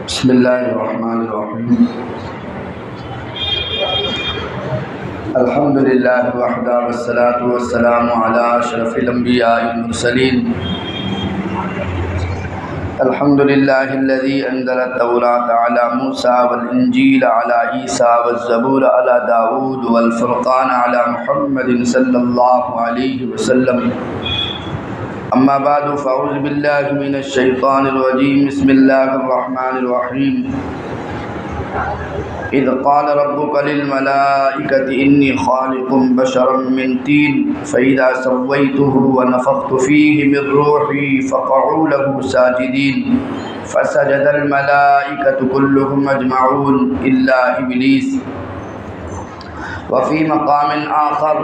بسم اللہ الرحمن الرحیم الحمدللہ وحدہ والصلاة والسلام علی اشرف الانبیاء والمرسلین الحمدللہ الذی انزل التوراة علی موسیٰ والانجیل علی عیسیٰ والزبور علی داود والفرقان علی محمد صلی اللہ علیہ وسلم اما بعد فاعوذ باللہ من الشیطان الرجیم بسم اللہ الرحمن الرحیم اذ قال ربک للملائکة انی خالق بشرا من طین فاذا سویته ونفخت فیہ من روحی فقعوا له ساجدین فسجد الملائکة كلهم اجمعون الا ابلیس وفی مقام آخر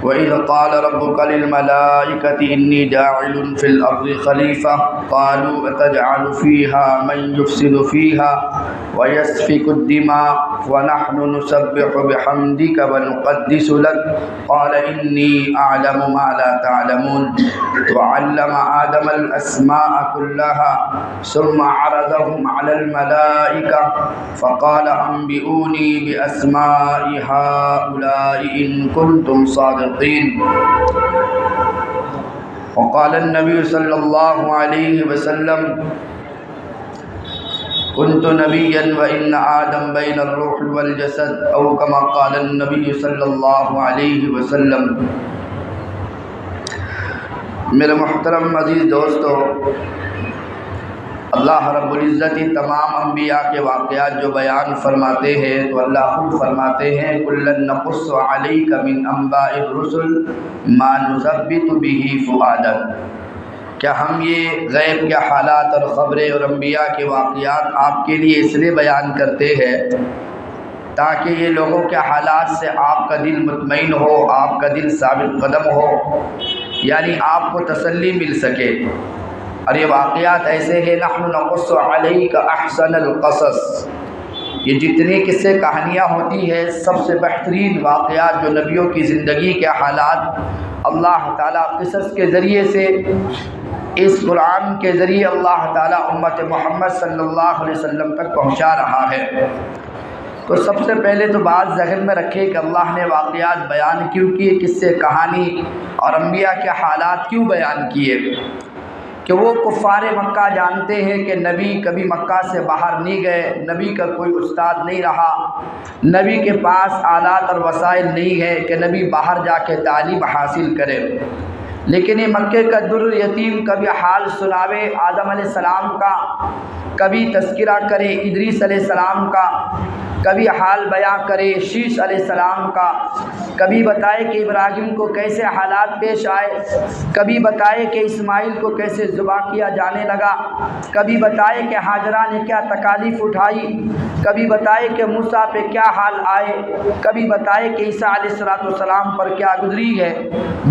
وَإِذْ قَالَ رَبُّكَ لِلْمَلَائِكَةِ إِنِّي جَاعِلٌ فِي الْأَرْضِ خَلِيفَةً قَالُوا أَتَجْعَلُ فِيهَا مَن يُفْسِدُ فِيهَا وَيَسْفِكُ الدِّمَاءَ وَنَحْنُ نُسَبِّحُ بِحَمْدِكَ وَنُقَدِّسُ لَكَ قَالَ إِنِّي أَعْلَمُ مَا لَا تَعْلَمُونَ وَعَلَّمَ آدَمَ الْأَسْمَاءَ كُلَّهَا ثُمَّ عَرَضَهُمْ عَلَى الْمَلَائِكَةِ فَقَالَ أَنبِئُونِي بِأَسْمَاءِ هَؤُلَاءِ إِن كُنتُمْ صَادِقِينَ وقال النبي صلى الله عليه وسلم كنت نبيا وإن آدم بين الروح والجسد أو كما قال النبي صلى الله عليه وسلم۔ میرے محترم عزیز دوستو، اللہ رب العزت تمام انبیاء کے واقعات جو بیان فرماتے ہیں تو اللہ خود فرماتے ہیں کُلًا نَقُصُّ عَلَيْكَ مِنْ أَنْبَاءِ الرُّسُلِ مَا نُثَبِّتُ بِهِ فُؤَادَكَ۔ کیا ہم یہ غیب کے حالات اور خبریں اور انبیاء کے واقعات آپ کے لیے اس لیے بیان کرتے ہیں تاکہ یہ لوگوں کے حالات سے آپ کا دل مطمئن ہو، آپ کا دل ثابت قدم ہو، یعنی آپ کو تسلی مل سکے۔ اور یہ واقعات ایسے ہیں نحن نقص علیک احسن القصص، یہ جتنی قصے کہانیاں ہوتی ہیں سب سے بہترین واقعات جو نبیوں کی زندگی کے حالات اللہ تعالیٰ قصص کے ذریعے سے اس قرآن کے ذریعے اللہ تعالیٰ امت محمد صلی اللہ علیہ وسلم تک پہنچا رہا ہے۔ تو سب سے پہلے تو بات ذہن میں رکھے کہ اللہ نے واقعات بیان کیوں کیے، قصے کہانی اور انبیاء کے حالات کیوں بیان کیے؟ کہ وہ کفار مکہ جانتے ہیں کہ نبی کبھی مکہ سے باہر نہیں گئے، نبی کا کوئی استاد نہیں رہا، نبی کے پاس آلات اور وسائل نہیں ہے کہ نبی باہر جا کے تعلیم حاصل کرے۔ لیکن یہ مکے کا در یتیم کبھی حال سناوے آدم علیہ السلام کا، کبھی تذکرہ کرے ادریس علیہ السلام کا، کبھی حال بیاں کرے شیش علیہ السلام کا، کبھی بتائے کہ ابراہیم کو کیسے حالات پیش آئے، کبھی بتائے کہ اسماعیل کو کیسے ذبح کیا جانے لگا، کبھی بتائے کہ ہاجرہ نے کیا تکالیف اٹھائی، کبھی بتائے کہ موسیٰ پہ کیا حال آئے، کبھی بتائے کہ عیسیٰ علیہ السلام پر کیا گزری ہے۔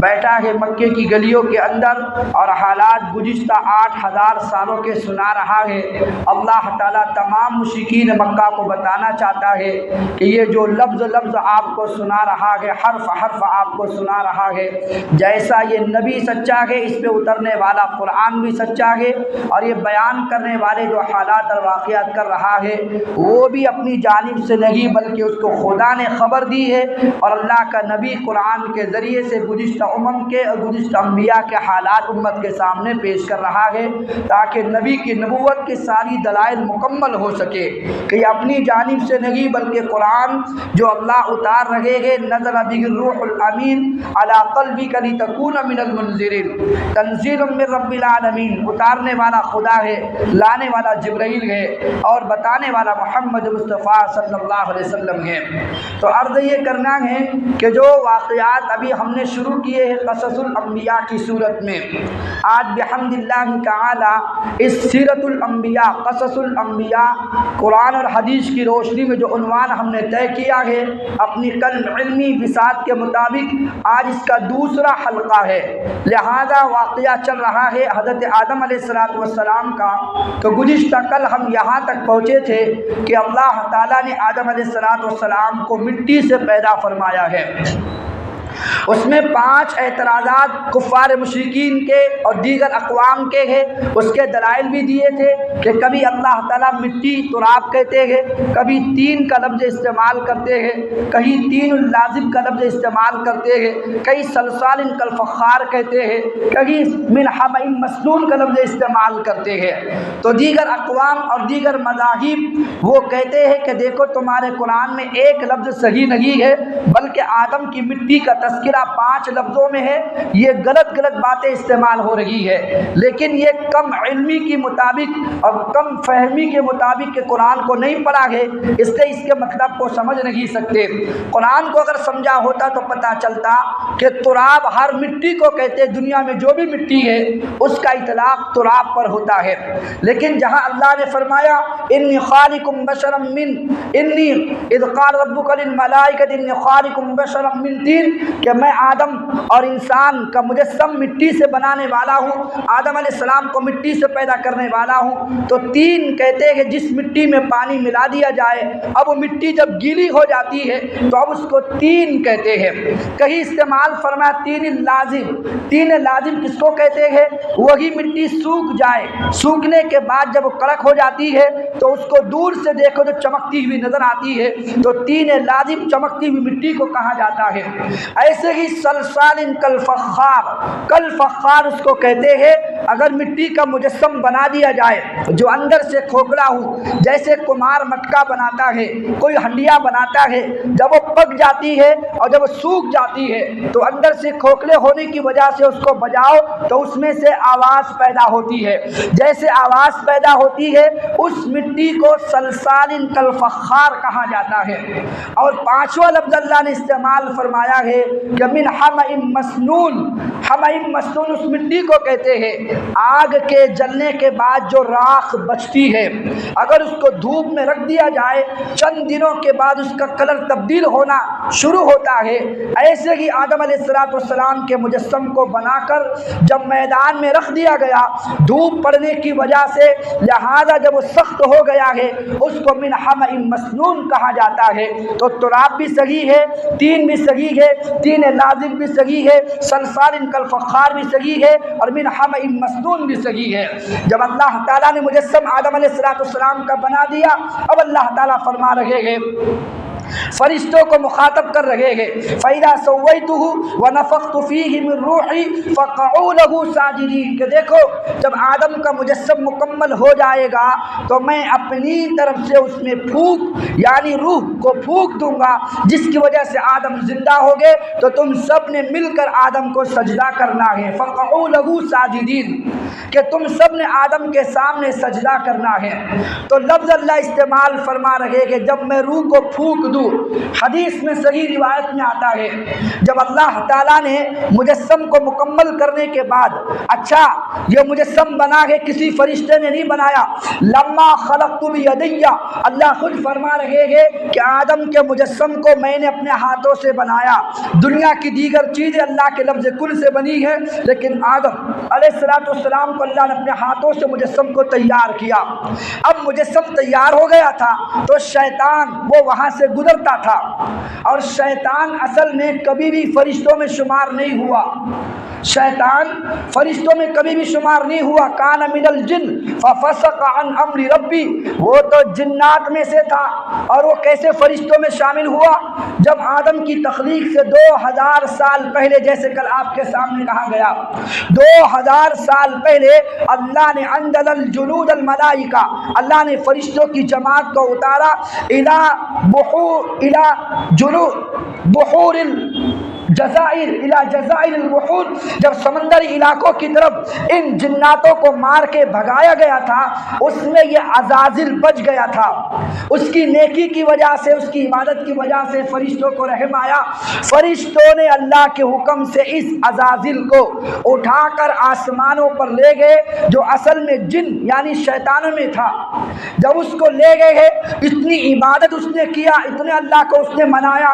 بیٹھا ہے مکے کی گلیوں کے اندر اور حالات گزشتہ 8000 سالوں کے سنا رہا ہے۔ اللہ تعالیٰ تمام مشرکین مکہ کو بتانا چاہتا ہے کہ یہ جو لفظ لفظ آپ کو سنا رہا ہے، حرف حرف آپ کو سنا رہا ہے، جیسا یہ نبی سچا ہے اس پہ اترنے والا قرآن بھی سچا ہے، اور یہ بیان کرنے والے جو حالات اور واقعات کر رہا ہے وہ بھی اپنی جانب سے نہیں بلکہ اس کو خدا نے خبر دی ہے، اور اللہ کا نبی قرآن کے ذریعے سے گزشتہ امم کے اور گزشتہ انبیاء کے حالات امت کے سامنے پیش کر رہا ہے تاکہ نبی کی نبوت کی ساری دلائل مکمل ہو سکے کہ یہ اپنی جانب سے نہیں بلکہ قرآن جو اللہ اتار رہے ہیں نزل به الروح الامین علی قلبک لتکون من المنذرین، تنزیل من رب العالمین، اتارنے والا خدا ہے، لانے والا جبرائیل ہے، اور بتانے والا محمد مصطفیٰ صلی اللہ علیہ وسلم ہے۔ تو عرض یہ کرنا ہے کہ جو واقعات ابھی ہم نے شروع کیے ہیں قصص الانبیاء کی صورت میں، آج بحمد اللہ تعالی اس سیرت الانبیاء قصص الانبیاء قرآن اور حدیث کی روشنی میں جو عنوان ہم نے طے کیا ہے اپنی قلب علمی بساط کے مطابق، آج اس کا دوسرا حلقہ ہے۔ لہذا واقعہ چل رہا ہے حضرت آدم علیہ السلام کا، تو گزشتہ کل ہم یہاں تک پہنچے تھے کہ اللہ تعالیٰ نے آدم علیہ السلام کو مٹی سے پیدا فرمایا ہے، اس میں 5 اعتراضات کفار مشرکین کے اور دیگر اقوام کے ہیں، اس کے دلائل بھی دیے تھے کہ کبھی اللہ تعالیٰ مٹی تراب کہتے ہیں، کبھی تین کا لفظ استعمال کرتے ہیں، کہیں تین اللازم کا لفظ استعمال کرتے ہیں، کئی سلسال کالفخار کہتے ہیں، کہیں من حمأ مسنون کا لفظ استعمال کرتے ہیں۔ تو دیگر اقوام اور دیگر مذاہب وہ کہتے ہیں کہ دیکھو تمہارے قرآن میں ایک لفظ صحیح نہیں ہے، بلکہ آدم کی مٹی کا تذکرہ 5 لفظوں میں ہے، یہ غلط باتیں استعمال ہو رہی ہے۔ لیکن یہ کم علمی کے مطابق اور کم فہمی کے مطابق کہ قرآن کو نہیں پڑھا ہے، اس لیے اس کے مطلب کو سمجھ نہیں سکتے۔ قرآن کو اگر سمجھا ہوتا تو پتہ چلتا کہ تراب ہر مٹی کو کہتے، دنیا میں جو بھی مٹی ہے اس کا اطلاق تراب پر ہوتا ہے۔ لیکن جہاں اللہ نے فرمایا انی خالق بشرا من انی اذ قال ربک للملائکۃ انی خالق بشرا من طین، کہ میں آدم اور انسان کا مجسم مٹی سے بنانے والا ہوں، آدم علیہ السلام کو مٹی سے پیدا کرنے والا ہوں۔ تو تین کہتے ہیں کہ جس مٹی میں پانی ملا دیا جائے، اب وہ مٹی جب گیلی ہو جاتی ہے تو اب اس کو تین کہتے ہیں۔ کہیں استعمال فرمایا تین لازم، تین لازم کس کو کہتے ہیں؟ وہی مٹی سوکھ جائے، سوکھنے کے بعد جب وہ کڑک ہو جاتی ہے تو اس کو دور سے دیکھو تو چمکتی ہوئی نظر آتی ہے، تو تین لازم چمکتی ہوئی مٹی کو کہا جاتا ہے۔ ایسے ہی سلسال کالفخار، کالفخار اس کو کہتے ہیں اگر مٹی کا مجسم بنا دیا جائے جو اندر سے کھوکھلا ہو، جیسے کمار مٹکا بناتا ہے، کوئی ہنڈیا بناتا ہے، جب وہ پک جاتی ہے اور جب وہ سوکھ جاتی ہے تو اندر سے کھوکھلے ہونے کی وجہ سے اس کو بجاؤ تو اس میں سے آواز پیدا ہوتی ہے، جیسے آواز پیدا ہوتی ہے اس مٹی کو سلسال کالفخار کہا جاتا ہے۔ اور 5واں لفظ اللہ نے استعمال فرمایا ہے کہ من حمأ مسنون، حمأ مسنون اس مٹی کو کہتے ہیں آگ کے جلنے کے بعد جو راکھ بچتی ہے، اگر اس کو دھوپ میں رکھ دیا جائے چند دنوں کے بعد اس کا کلر تبدیل ہونا شروع ہوتا ہے۔ ایسے ہی آدم علیہ السلام کے مجسم کو بنا کر جب میدان میں رکھ دیا گیا دھوپ پڑنے کی وجہ سے، لہذا جب وہ سخت ہو گیا ہے اس کو من حمأ مسنون کہا جاتا ہے۔ تو تراب بھی صحیح ہے، تین بھی صحیح ہے، تین لازم بھی صحیح ہے، سلسال کالفخار بھی صحیح ہے، اور من حمأ مسنون بھی صحیح ہے۔ جب اللہ تعالیٰ نے مجسم آدم علیہ السلام کا بنا دیا، اب اللہ تعالیٰ فرما رہے ہیں، فرشتوں کو مخاطب کر رہے ہیں فَإِذَا سَوَّيْتُهُ وَنَفَخْتُ فِيهِ مِن رُوحِي فَقَعُوا لَهُ سَاجِدِينَ، کہ دیکھو جب آدم کا مجسم مکمل ہو جائے گا تو میں اپنی طرف سے اس میں پھونک یعنی روح کو پھونک دوں گا، جس کی وجہ سے آدم زندہ ہو گئے، تو تم سب نے مل کر آدم کو سجدہ کرنا ہے۔ فَقَعُوا لَهُ سَاجِدِينَ، کہ تم سب نے آدم کے سامنے سجدہ کرنا ہے۔ تو لفظ اللہ استعمال فرما رہے کہ جب میں روح کو پھونک دوں، حدیث میں صحیح روایت میں آتا ہے جب اللہ تعالیٰ نے مجسم کو مکمل کرنے کے بعد، اچھا یہ مجسم بنا ہے کسی فرشتے نے نہیں بنایا، لما خلقت بیدی، اللہ خود فرما رہے ہیں کہ آدم کے مجسم کو میں نے اپنے ہاتھوں سے بنایا۔ دنیا کی دیگر چیزیں اللہ کے لفظ کل سے بنی ہے، لیکن آدم علیہ السلام کو اللہ نے اپنے ہاتھوں سے مجسم کو تیار کیا۔ اب مجسم تیار ہو گیا تھا تو شیطان وہ وہاں سے گزرتا تھا، اور شیطان اصل میں کبھی بھی فرشتوں میں شمار نہیں ہوا، شیطان فرشتوں میں کبھی بھی شمار نہیں ہوا۔ کان من الجن ففسق عن امر ربی، وہ تو جنات میں سے تھا، اور وہ کیسے فرشتوں میں شامل ہوا؟ جب آدم کی تخلیق سے 2000 سال پہلے، جیسے کل آپ کے سامنے کہا گیا 2000 سال پہلے اللہ نے انزل الجنود الملائکہ، اللہ نے فرشتوں کی جماعت کو اتارا بحور الجزائر الى جزائر البحور، جب سمندری علاقوں کی طرف ان جناتوں کو مار کے بھگایا گیا تھا، اس میں یہ عزازل بچ گیا تھا۔ اس کی نیکی کی وجہ سے، اس کی عبادت کی وجہ سے فرشتوں کو رحم آیا، فرشتوں نے اللہ کے حکم سے اس عزازل کو اٹھا کر آسمانوں پر لے گئے، جو اصل میں جن یعنی شیطانوں میں تھا۔ جب اس کو لے گئے، اتنی عبادت اس نے کیا، اتنے اللہ کو اس نے منایا،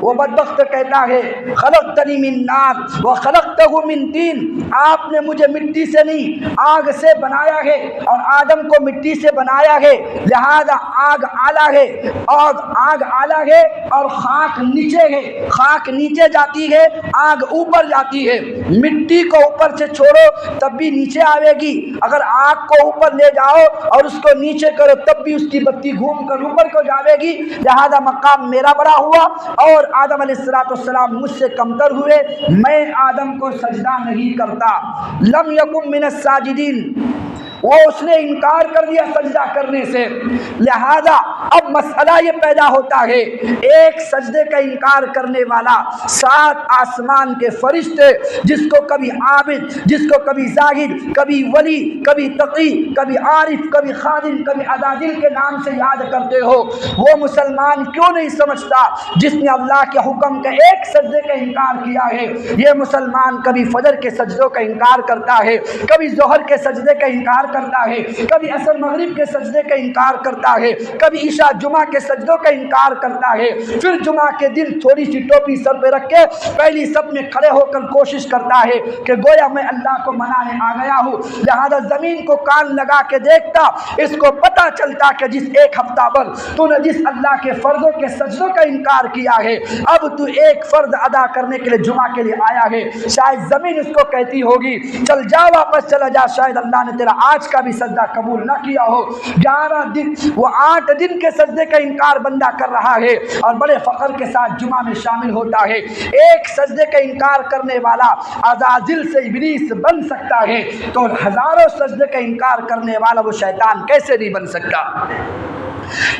وہ بدبخت کہتا ہے خلقتنی من نار وخلقتہ من طین، آپ نے مجھے مٹی سے نہیں آگ سے بنایا ہے اور آدم کو مٹی سے بنایا ہے، لہذا آگ اعلیٰ ہے، آگ اعلیٰ ہے اور خاک نیچے ہے، خاک نیچے جاتی ہے، آگ اوپر جاتی ہے۔ مٹی کو اوپر سے چھوڑو تب بھی نیچے آئے گی، اگر آگ کو اوپر لے جاؤ اور اس کو نیچے کرو تب بھی اس کی بتی گھوم کر اوپر کو جاوے گی، لہذا مقام میرا بڑا ہوا اور آدم علیہ السلام مجھ سے کمتر ہوئے، میں آدم کو سجدہ نہیں کرتا۔ لم یکن من الساجدین، وہ اس نے انکار کر دیا سجدہ کرنے سے، لہذا اب مسئلہ یہ پیدا ہوتا ہے ایک سجدے کا انکار کرنے والا 7 آسمان کے فرشتے جس کو کبھی عابد، جس کو کبھی زاہد، کبھی ولی، کبھی تقی، کبھی عارف، کبھی خادم، کبھی عدادل کے نام سے یاد کرتے ہو، وہ مسلمان کیوں نہیں سمجھتا جس نے اللہ کے حکم کے ایک سجدے کا انکار کیا ہے؟ یہ مسلمان کبھی فجر کے سجدوں کا انکار کرتا ہے، کبھی ظہر کے سجدے کا انکار کرتا ہے، کبھی عصر مغرب کے سجدے کا انکار کرتا ہے، کبھی عشاء جمعہ کے سجدوں کا انکار کرتا ہے، پھر جمعہ کے دن تھوڑی سی ٹوپی سر پہ رکھ کے پہلی صف میں کھڑے ہو کر کوشش کرتا ہے کہ گویا میں اللہ کو منانے آ گیا ہوں، لہذا زمین کو کان لگا کے دیکھتا، اس کو پتہ چلتا کہ جس ایک ہفتہ بھر تو نے جس اللہ کے فرضوں کے سجدوں کا انکار کیا ہے، اب تو ایک فرض ادا کرنے کے لیے جمعہ کے لیے آیا ہے، شاید زمین اس کو کہتی ہوگی چل جا واپس چلا جا، شاید اللہ نے تیرا آج کا بھی سجدہ قبول نہ کیا ہو۔ 11 دن، وہ 8 دن کے سجدے کا انکار بندہ کر رہا ہے اور بڑے فخر کے ساتھ جمعہ میں شامل ہوتا ہے۔ ایک سجدے کا انکار کرنے والا عزازل سے ابلیس بن سکتا ہے تو ہزاروں سجدے کا انکار کرنے والا وہ شیطان کیسے نہیں بن سکتا؟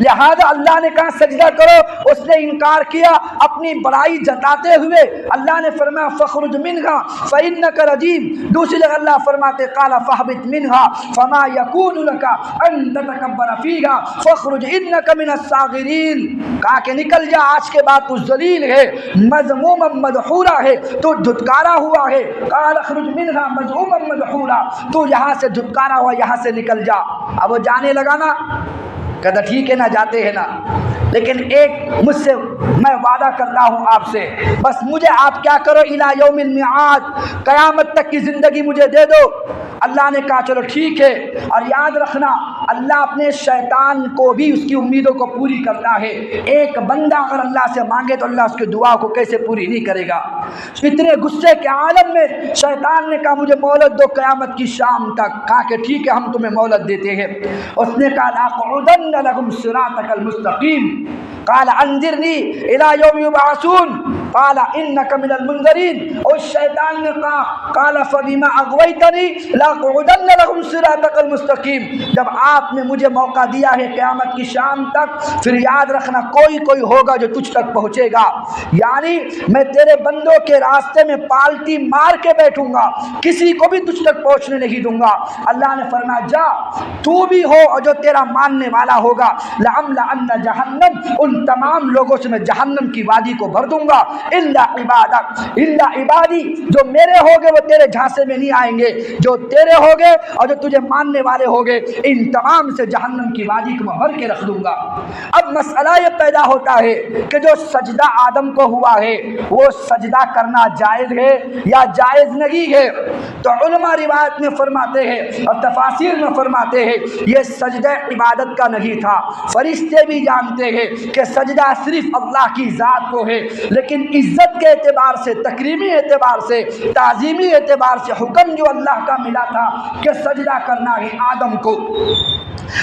لہذا اللہ نے کہا سجدہ کرو، اس نے انکار کیا اپنی بڑائی جتاتے ہوئے، اللہ نے فرمایا فخرج منہا فإنک رجیم، دوسری جگہ اللہ فرماتے قال فاہبط منہا فما یکون لک ان تتکبر فیہا فاخرج انک من الصاغرین، کہا کہ نکل جا، آج کے بعد تو ذلیل ہے، مذموما مدحورا ہے، تو دھتکارا ہوا ہے، قال اخرج منہا مذموما مدحورا، تو یہاں سے دھتکارا ہوا، یہاں سے نکل جا۔ اب وہ جانے لگا نا، کہتا ٹھیک ہے نا، جاتے ہیں نا، لیکن ایک مجھ سے میں وعدہ کرتا ہوں آپ سے، بس مجھے آپ کیا کرو الی یوم المیعاد، قیامت تک کی زندگی مجھے دے دو۔ اللہ نے کہا چلو ٹھیک ہے، اور یاد رکھنا اللہ اپنے شیطان کو بھی اس کی امیدوں کو پوری کرتا ہے۔ ایک بندہ اگر اللہ سے مانگے تو اللہ اس کی دعا کو کیسے پوری نہیں کرے گا؟ اتنے غصے کے عالم میں شیطان نے کہا مجھے مہلت دو قیامت کی شام تک، کہا کہ ٹھیک ہے ہم تمہیں مہلت دیتے ہیں۔ اس نے کہا لاقعدن لهم صراطك المستقيم قال انذرني الى يوم يبعثون قال انك من المنذرين، اور شیطان نے کہا قال فبما اغويتني لاقعدن لهم صراطك المستقيم، جب آپ نے مجھے موقع دیا ہے قیامت کی شام تک، پھر یاد رکھنا کوئی ہوگا جو تجھ تک پہنچے گا، یعنی میں تیرے بندوں کے راستے میں پالٹی مار کے بیٹھوں گا، کسی کو بھی تجھ تک پہنچنے نہیں دوں گا۔ اللہ نے فرمایا جا، تو بھی ہو اور جو تیرا ماننے والا ہوگا، لَأَمْلَأَنَّ جَهَنَّمَ، ان تمام لوگوں سے میں جہنم کی وادی کو بھر دوں گا، الا عبادی، جو میرے ہوگے وہ تیرے جھانسے میں نہیں آئیں گے، جو تیرے ہوگے اور جو تجھے ماننے والے ہوگے ان تمام سے جہنم کی وادی کو میں بھر کے رکھ دوں گا۔ اب مسئلہ یہ پیدا ہوتا ہے کہ جو سجدہ آدم کو ہوا ہے وہ سجدہ کرنا جائز ہے یا جائز نہیں ہے؟ تو علماء روایت میں فرماتے ہیں اور تفاسیر میں فرماتے ہیں یہ سجدہ عبادت کا نہیں تھا، فرشتے بھی جانتے ہیں کہ سجدہ صرف اللہ کی ذات کو ہے، لیکن عزت کے اعتبار سے، تکریمی اعتبار سے، تعظیمی اعتبار سے حکم جو اللہ کا ملا تھا کہ سجدہ کرنا ہے آدم کو،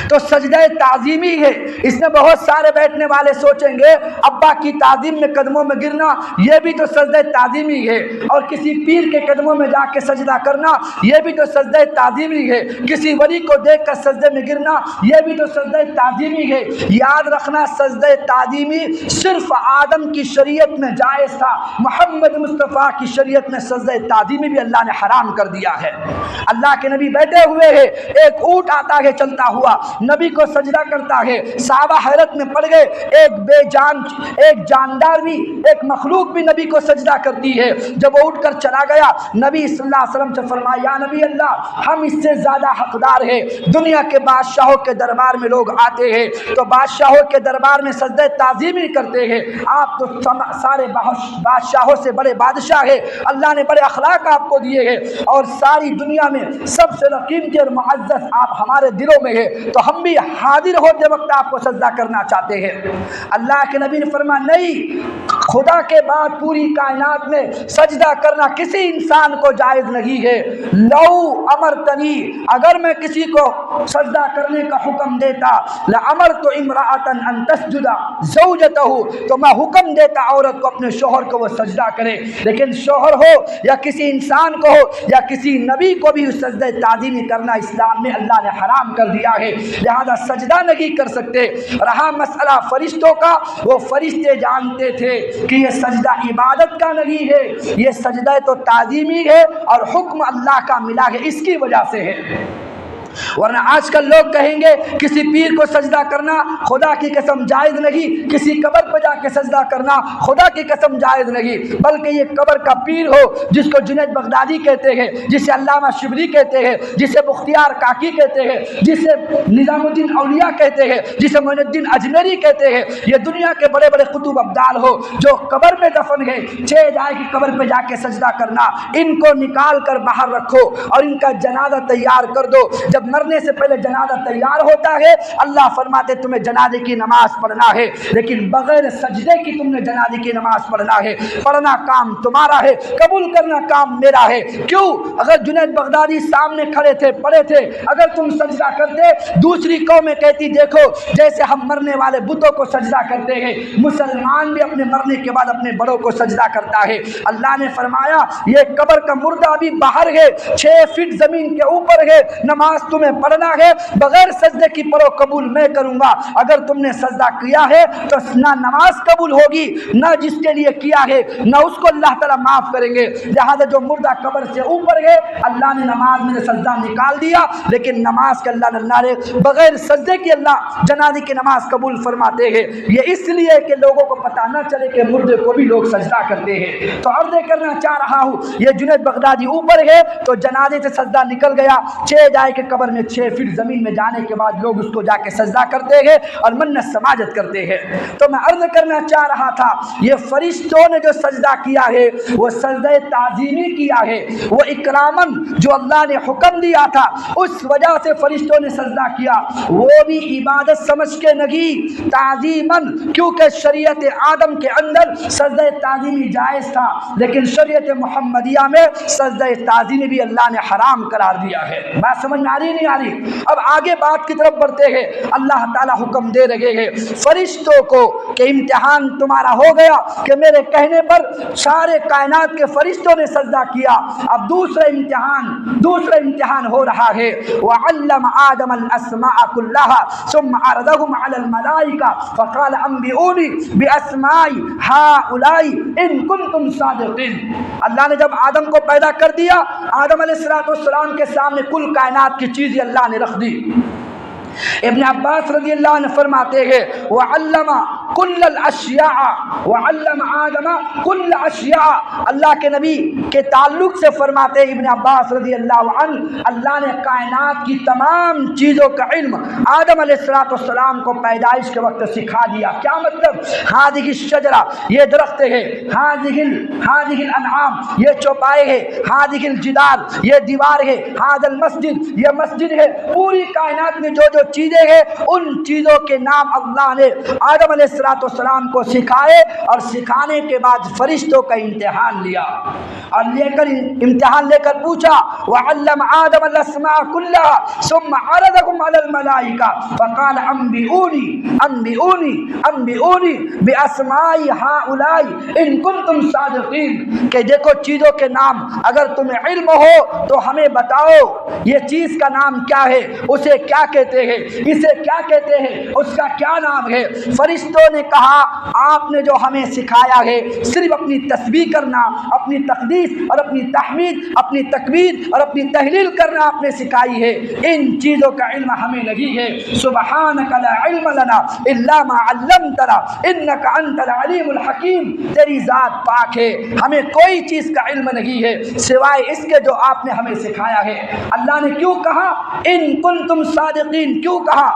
تو سجدہ تعظیمی ہے۔ اس میں بہت سارے بیٹھنے والے سوچیں گے ابا کی تعظیم میں قدموں میں گرنا یہ بھی تو سجدہ تعظیمی ہے، اور کسی پیر کے قدموں میں جا کے سجدہ کرنا یہ بھی تو سجدہ تعظیمی ہے، کسی ولی کو دیکھ کر سجدے میں گرنا یہ بھی تو سجدہ تعظیمی ہے۔ یاد رکھنا سجدہ تعظیمی صرف آدم کی شریعت میں جائز تھا، محمد مصطفیٰ کی شریعت میں سجدہ تعظیمی بھی اللہ نے حرام کر دیا ہے۔ اللہ کے نبی بیٹھے ہوئے ہیں، ایک اونٹ آتا ہے چلتا ہوا نبی کو سجدہ کرتا ہے۔ صحابہ حیرت میں پڑ گئے، ایک جاندار بھی، ایک مخلوق بھی نبی کو سجدہ کرتی ہے۔ جب وہ اٹھ کر چلا گیا، نبی صلی اللہ علیہ وسلم سے فرمایا، یا نبی اللہ، ہم اس سے زیادہ حقدار ہیں۔ دنیا کے بادشاہوں کے دربار میں لوگ آتے ہیں تو بادشاہوں کے دربار میں سجدہ تعظیم ہی کرتے ہیں، آپ تو سارے بادشاہوں سے بڑے بادشاہ ہیں، اللہ نے بڑے اخلاق آپ کو دیے ہیں، اور ساری دنیا میں سب سے قیمتی اور معزز آپ ہمارے دلوں میں ہیں، تو ہم بھی حاضر ہوتے وقت آپ کو سجدہ کرنا چاہتے ہیں۔ اللہ کے نبی نے فرمایا، نہیں، خدا کے بعد پوری کائنات میں سجدہ کرنا کسی انسان کو جائز نہیں ہے۔ لو امرتنی، اگر میں کسی کو سجدہ کرنے کا حکم دیتا، لامرت امرأۃ ان تسجد زوجتہ، تو میں حکم دیتا عورت کو اپنے شوہر کو وہ سجدہ کرے، لیکن شوہر ہو یا کسی انسان کو ہو یا کسی نبی کو بھی سجدہ تعظیمی کرنا اسلام میں اللہ نے حرام کر دیا ہے، لہذا سجدہ نہیں کر سکتے۔ رہا مسئلہ فرشتوں کا، وہ فرشتے جانتے تھے کہ یہ سجدہ عبادت کا نہیں ہے، یہ سجدہ تو تعظیمی ہے اور حکم اللہ کا ملا ہے، اس کی وجہ سے ہے۔ ورنہ آج کل لوگ کہیں گے کسی پیر کو سجدہ کرنا خدا کی قسم جائز نہیں، کسی قبر پہ جا کے سجدہ کرنا خدا کی قسم جائز نہیں، بلکہ یہ قبر کا پیر ہو جس کو جنید بغدادی کہتے ہیں، جسے علامہ شبلی کہتے ہیں، جسے بختیار کاکی کہتے ہیں، جسے نظام الدین اولیاء کہتے ہیں، جسے معین الدین اجمیری کہتے ہیں، یہ دنیا کے بڑے بڑے قطب ابدال ہو جو قبر میں دفن ہے، جائے کہ قبر پہ جا کے سجدہ کرنا، ان کو نکال کر باہر رکھو اور ان کا جنازہ تیار کر دو۔ جب مرنے سے پہلے جنازہ تیار ہوتا ہے، اللہ فرماتے تمہیں جنازے کی نماز پڑھنا ہے، لیکن بغیر سجدے کی تم نے جنازے کی نماز پڑھنا ہے، پڑھنا کام تمہارا ہے، قبول کرنا کام میرا ہے۔ کیوں؟ اگر جنید بغدادی سامنے کھڑے تھے، پڑھے تھے، اگر تم سجدہ کرتے، دوسری قومیں کہتی دیکھو جیسے ہم مرنے والے بتوں کو سجدہ کرتے ہیں، مسلمان بھی اپنے مرنے کے بعد اپنے بڑوں کو سجدہ کرتا ہے۔ اللہ نے فرمایا یہ قبر کا مردہ بھی باہر ہے، 6 فٹ زمین کے اوپر ہے، نماز تمہیں پڑھنا ہے، بغیر سجدے کی پڑھو، قبول میں کروں گا۔ اگر تم نے سجدہ کیا ہے تو نہ نماز قبول ہوگی، نہ جس کے لیے کیا ہے نہ اس کو اللہ تعالیٰ معاف کریں گے۔ لہذا جو مردہ قبر سے اوپر ہے، اللہ نے نماز میں سے سجدہ نکال دیا، لیکن نماز کے اللہ نے بغیر سجدے کی اللہ جنازے کی نماز قبول فرماتے ہیں۔ یہ اس لیے کہ لوگوں کو پتہ نہ چلے کہ مردے کو بھی لوگ سجدہ کرتے ہیں۔ تو عرض کرنا چاہ رہا ہوں، یہ جنید بغدادی اوپر ہے تو جنازے سے سجدہ نکل گیا، جائے کہ قبر میں 6 فٹ زمین میں جانے کے بعد لوگ اس کو جا کے سجدہ کرتے ہیں اور منت سماجت کرتے ہیں۔ تو میں عرض کرنا چاہ رہا تھا، یہ فرشتوں نے جو سجدہ کیا ہے وہ سجدہ تعظیمی کیا ہے، وہ اکرامن جو اللہ نے حکم دیا تھا اس وجہ سے فرشتوں نے سجدہ کیا، وہ بھی عبادت سمجھ کے نہیں، تعظیمن، کیونکہ شریعت آدم کے اندر سجدہ تعظیمی جائز تھا، لیکن شریعت محمدیہ میں سجدہ تعظیمی بھی اللہ نے حرام قرار دیا ہے۔ بات سمجھ میں آ رہی نہیں آ رہی؟ اب آگے بات کی طرف بڑھتے ہیں۔ اللہ تعالیٰ حکم دے رہے ہیں فرشتوں کو کہ امتحان تمہارا ہو گیا کہ میرے کہنے پر سارے کائنات کے فرشتوں نے سجدہ کیا، اب دوسرا امتحان ہو رہا ہے۔ وَعَلَّمَ آدَمَ الْأَسْمَاءَ كُلَّهَا ثُمَّ عَرَضَهُمْ عَلَى الْمَلَائِكَةِ فَقَالَ أَنبِئُونِي بِأَسْمَاءِ هَؤُلَاءِ إِن كُنتُمْ صَادِقِينَ۔ اللہ نے جب آدم کو پیدا کر دیا، آدم علیہ السلام کے سامنے کل کائنات کی چیزیں اللہ نے رکھ دی۔ ابن عباس رضی اللہ عنہ فرماتے ہیں وَعَلَّمَ كُلَّ الْأَشْيَاءَ وَعَلَّمَ آدَمَ كُلَّ الْأَشْيَاءَ۔ اللہ کے نبی کے تعلق سے فرماتے ہیں ابن عباس رضی اللہ عنہ، اللہ نے کائنات کی تمام چیزوں کا علم آدم علیہ السلام کو پیدائش کے وقت سکھا دیا۔ کیا مطلب؟ هذه الشجرہ، یہ درخت ہے، هذه الانعام، یہ چوپائے ہے، هذه الجدار، یہ دیوار ہے، هذا المسجد، یہ مسجد ہے، پوری کائنات میں جو چیزیں ہیں ان چیزوں کے نام اللہ نے آدم علیہ السلام کو سکھائے، اور سکھانے کے بعد فرشتوں کا امتحان لیا، اور امتحان لے کر پوچھا وَعَلَّمَ آدَمَ الْأَسْمَاءَ كُلَّهَا ثُمَّ عَرَضَهُمْ عَلَى الْمَلَائِكَةِ فَقَالَ أَنبِئُونِي بِأَسْمَاءِ هَؤُلَاءِ إِن كُنتُمْ صَادِقِينَ، کہ دیکھو چیزوں کے نام اگر تمہیں علم ہو تو ہمیں بتاؤ یہ چیز کا نام کیا ہے، اسے کیا کہتے ہیں، اسے کیا کہتے ہیں، اس کا کیا نام ہے۔ فرشتوں نے کہا آپ نے جو ہمیں سکھایا ہے صرف اپنی تسبیح کرنا، اپنی تقدیس اور اپنی تحمید، اپنی تکبیر اور اپنی تحلیل کرنا آپ نے سکھائی ہے، ان چیزوں کا علم ہمیں نہیں ہے۔ سبحانک لا علم لنا الا ما علمتنا انک انت العلیم الحکیم، تیری ذات پاک ہے، ہمیں کوئی چیز کا علم نہیں ہے سوائے اس کے جو آپ نے ہمیں سکھایا ہے۔ اللہ نے کیوں کہا ان کنتم صادقین، کیوں کہا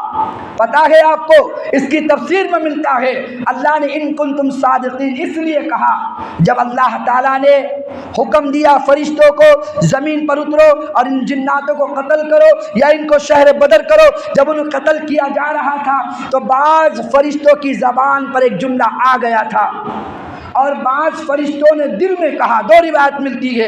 پتہ ہے آپ کو؟ اس کی تفسیر میں ملتا ہے اللہ نے ان کنتم صادقین اس لیے کہا جب اللہ تعالیٰ نے حکم دیا فرشتوں کو زمین پر اترو اور ان جناتوں کو قتل کرو یا ان کو شہر بدر کرو، جب انہیں قتل کیا جا رہا تھا تو بعض فرشتوں کی زبان پر ایک جملہ آ گیا تھا اور بعض فرشتوں نے دل میں کہا، دو روایت ملتی ہے،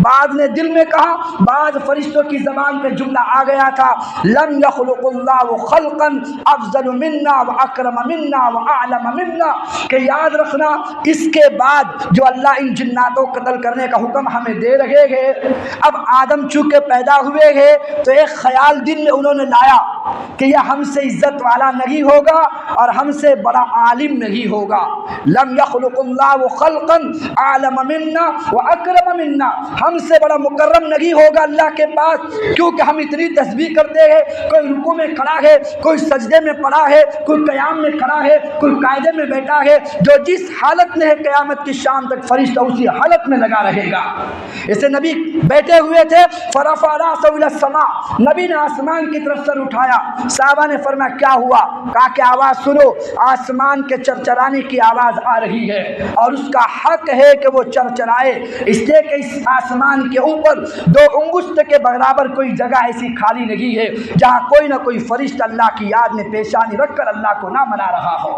بعض نے دل میں کہا، بعض فرشتوں کی زبان پہ جملہ آ گیا تھا لم یخلق اللہ خلقا افضل منا واکرم منا واعلم منا، کہ یاد رکھنا اس کے بعد جو اللہ ان جناتوں کو قتل کرنے کا حکم ہمیں دے رہے ہیں، اب آدم چونکہ پیدا ہوئے ہیں تو ایک خیال دل میں انہوں نے لایا کہ یہ ہم سے عزت والا نہیں ہوگا اور ہم سے بڑا عالم نہیں ہوگا۔ لم یخلق اللہ خلقا اعلم منا واکرم منا، ہم سے بڑا مکرم نہیں ہوگا اللہ کے پاس، کیونکہ ہم اتنی تسبیح کرتے ہیں، کوئی رکوع میں کھڑا ہے، کوئی سجدے میں پڑا ہے، کوئی قیام میں کھڑا ہے، کوئی قاعدے میں بیٹھا ہے، جو جس حالت میں ہے قیامت کی شام تک فرشتہ اسی حالت میں لگا رہے گا۔ اسے نبی بیٹھے ہوئے تھے فرفع رأسہ الی السماء، نبی نے آسمان کی طرف سر اٹھایا، صحابہ نے فرمایا کیا ہوا؟ کہا کہ آواز سنو، آسمان کے چرچرانے کی آواز آ رہی ہے اور اس کا حق ہے کہ وہ چرچرائے، اس لیے کہ اس آسمان کے اوپر 2 انگشت کے برابر کوئی جگہ ایسی خالی نہیں ہے جہاں کوئی نہ کوئی فرشتہ اللہ کی یاد میں پیشانی رکھ کر اللہ کو نہ منا رہا ہو،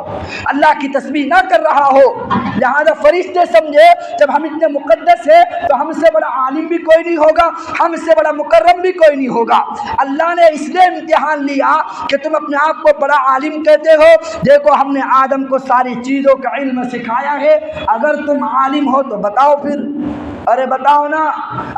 اللہ کی تسبیح نہ کر رہا ہو۔ لہذا فرشتے سمجھے جب ہم اتنے مقدس ہیں تو ہم سے بڑا عالم بھی کوئی نہیں ہوگا، ہم سے بڑا مکرم بھی کوئی نہیں ہوگا۔ اللہ نے اس لیے امتحان لیا کہ تم اپنے آپ کو بڑا عالم کہتے ہو، دیکھو ہم نے آدم کو ساری چیزوں کا علم سکھایا ہے، اگر تم عالم ہو تو بتاؤ پھر، ارے بتاؤ نا،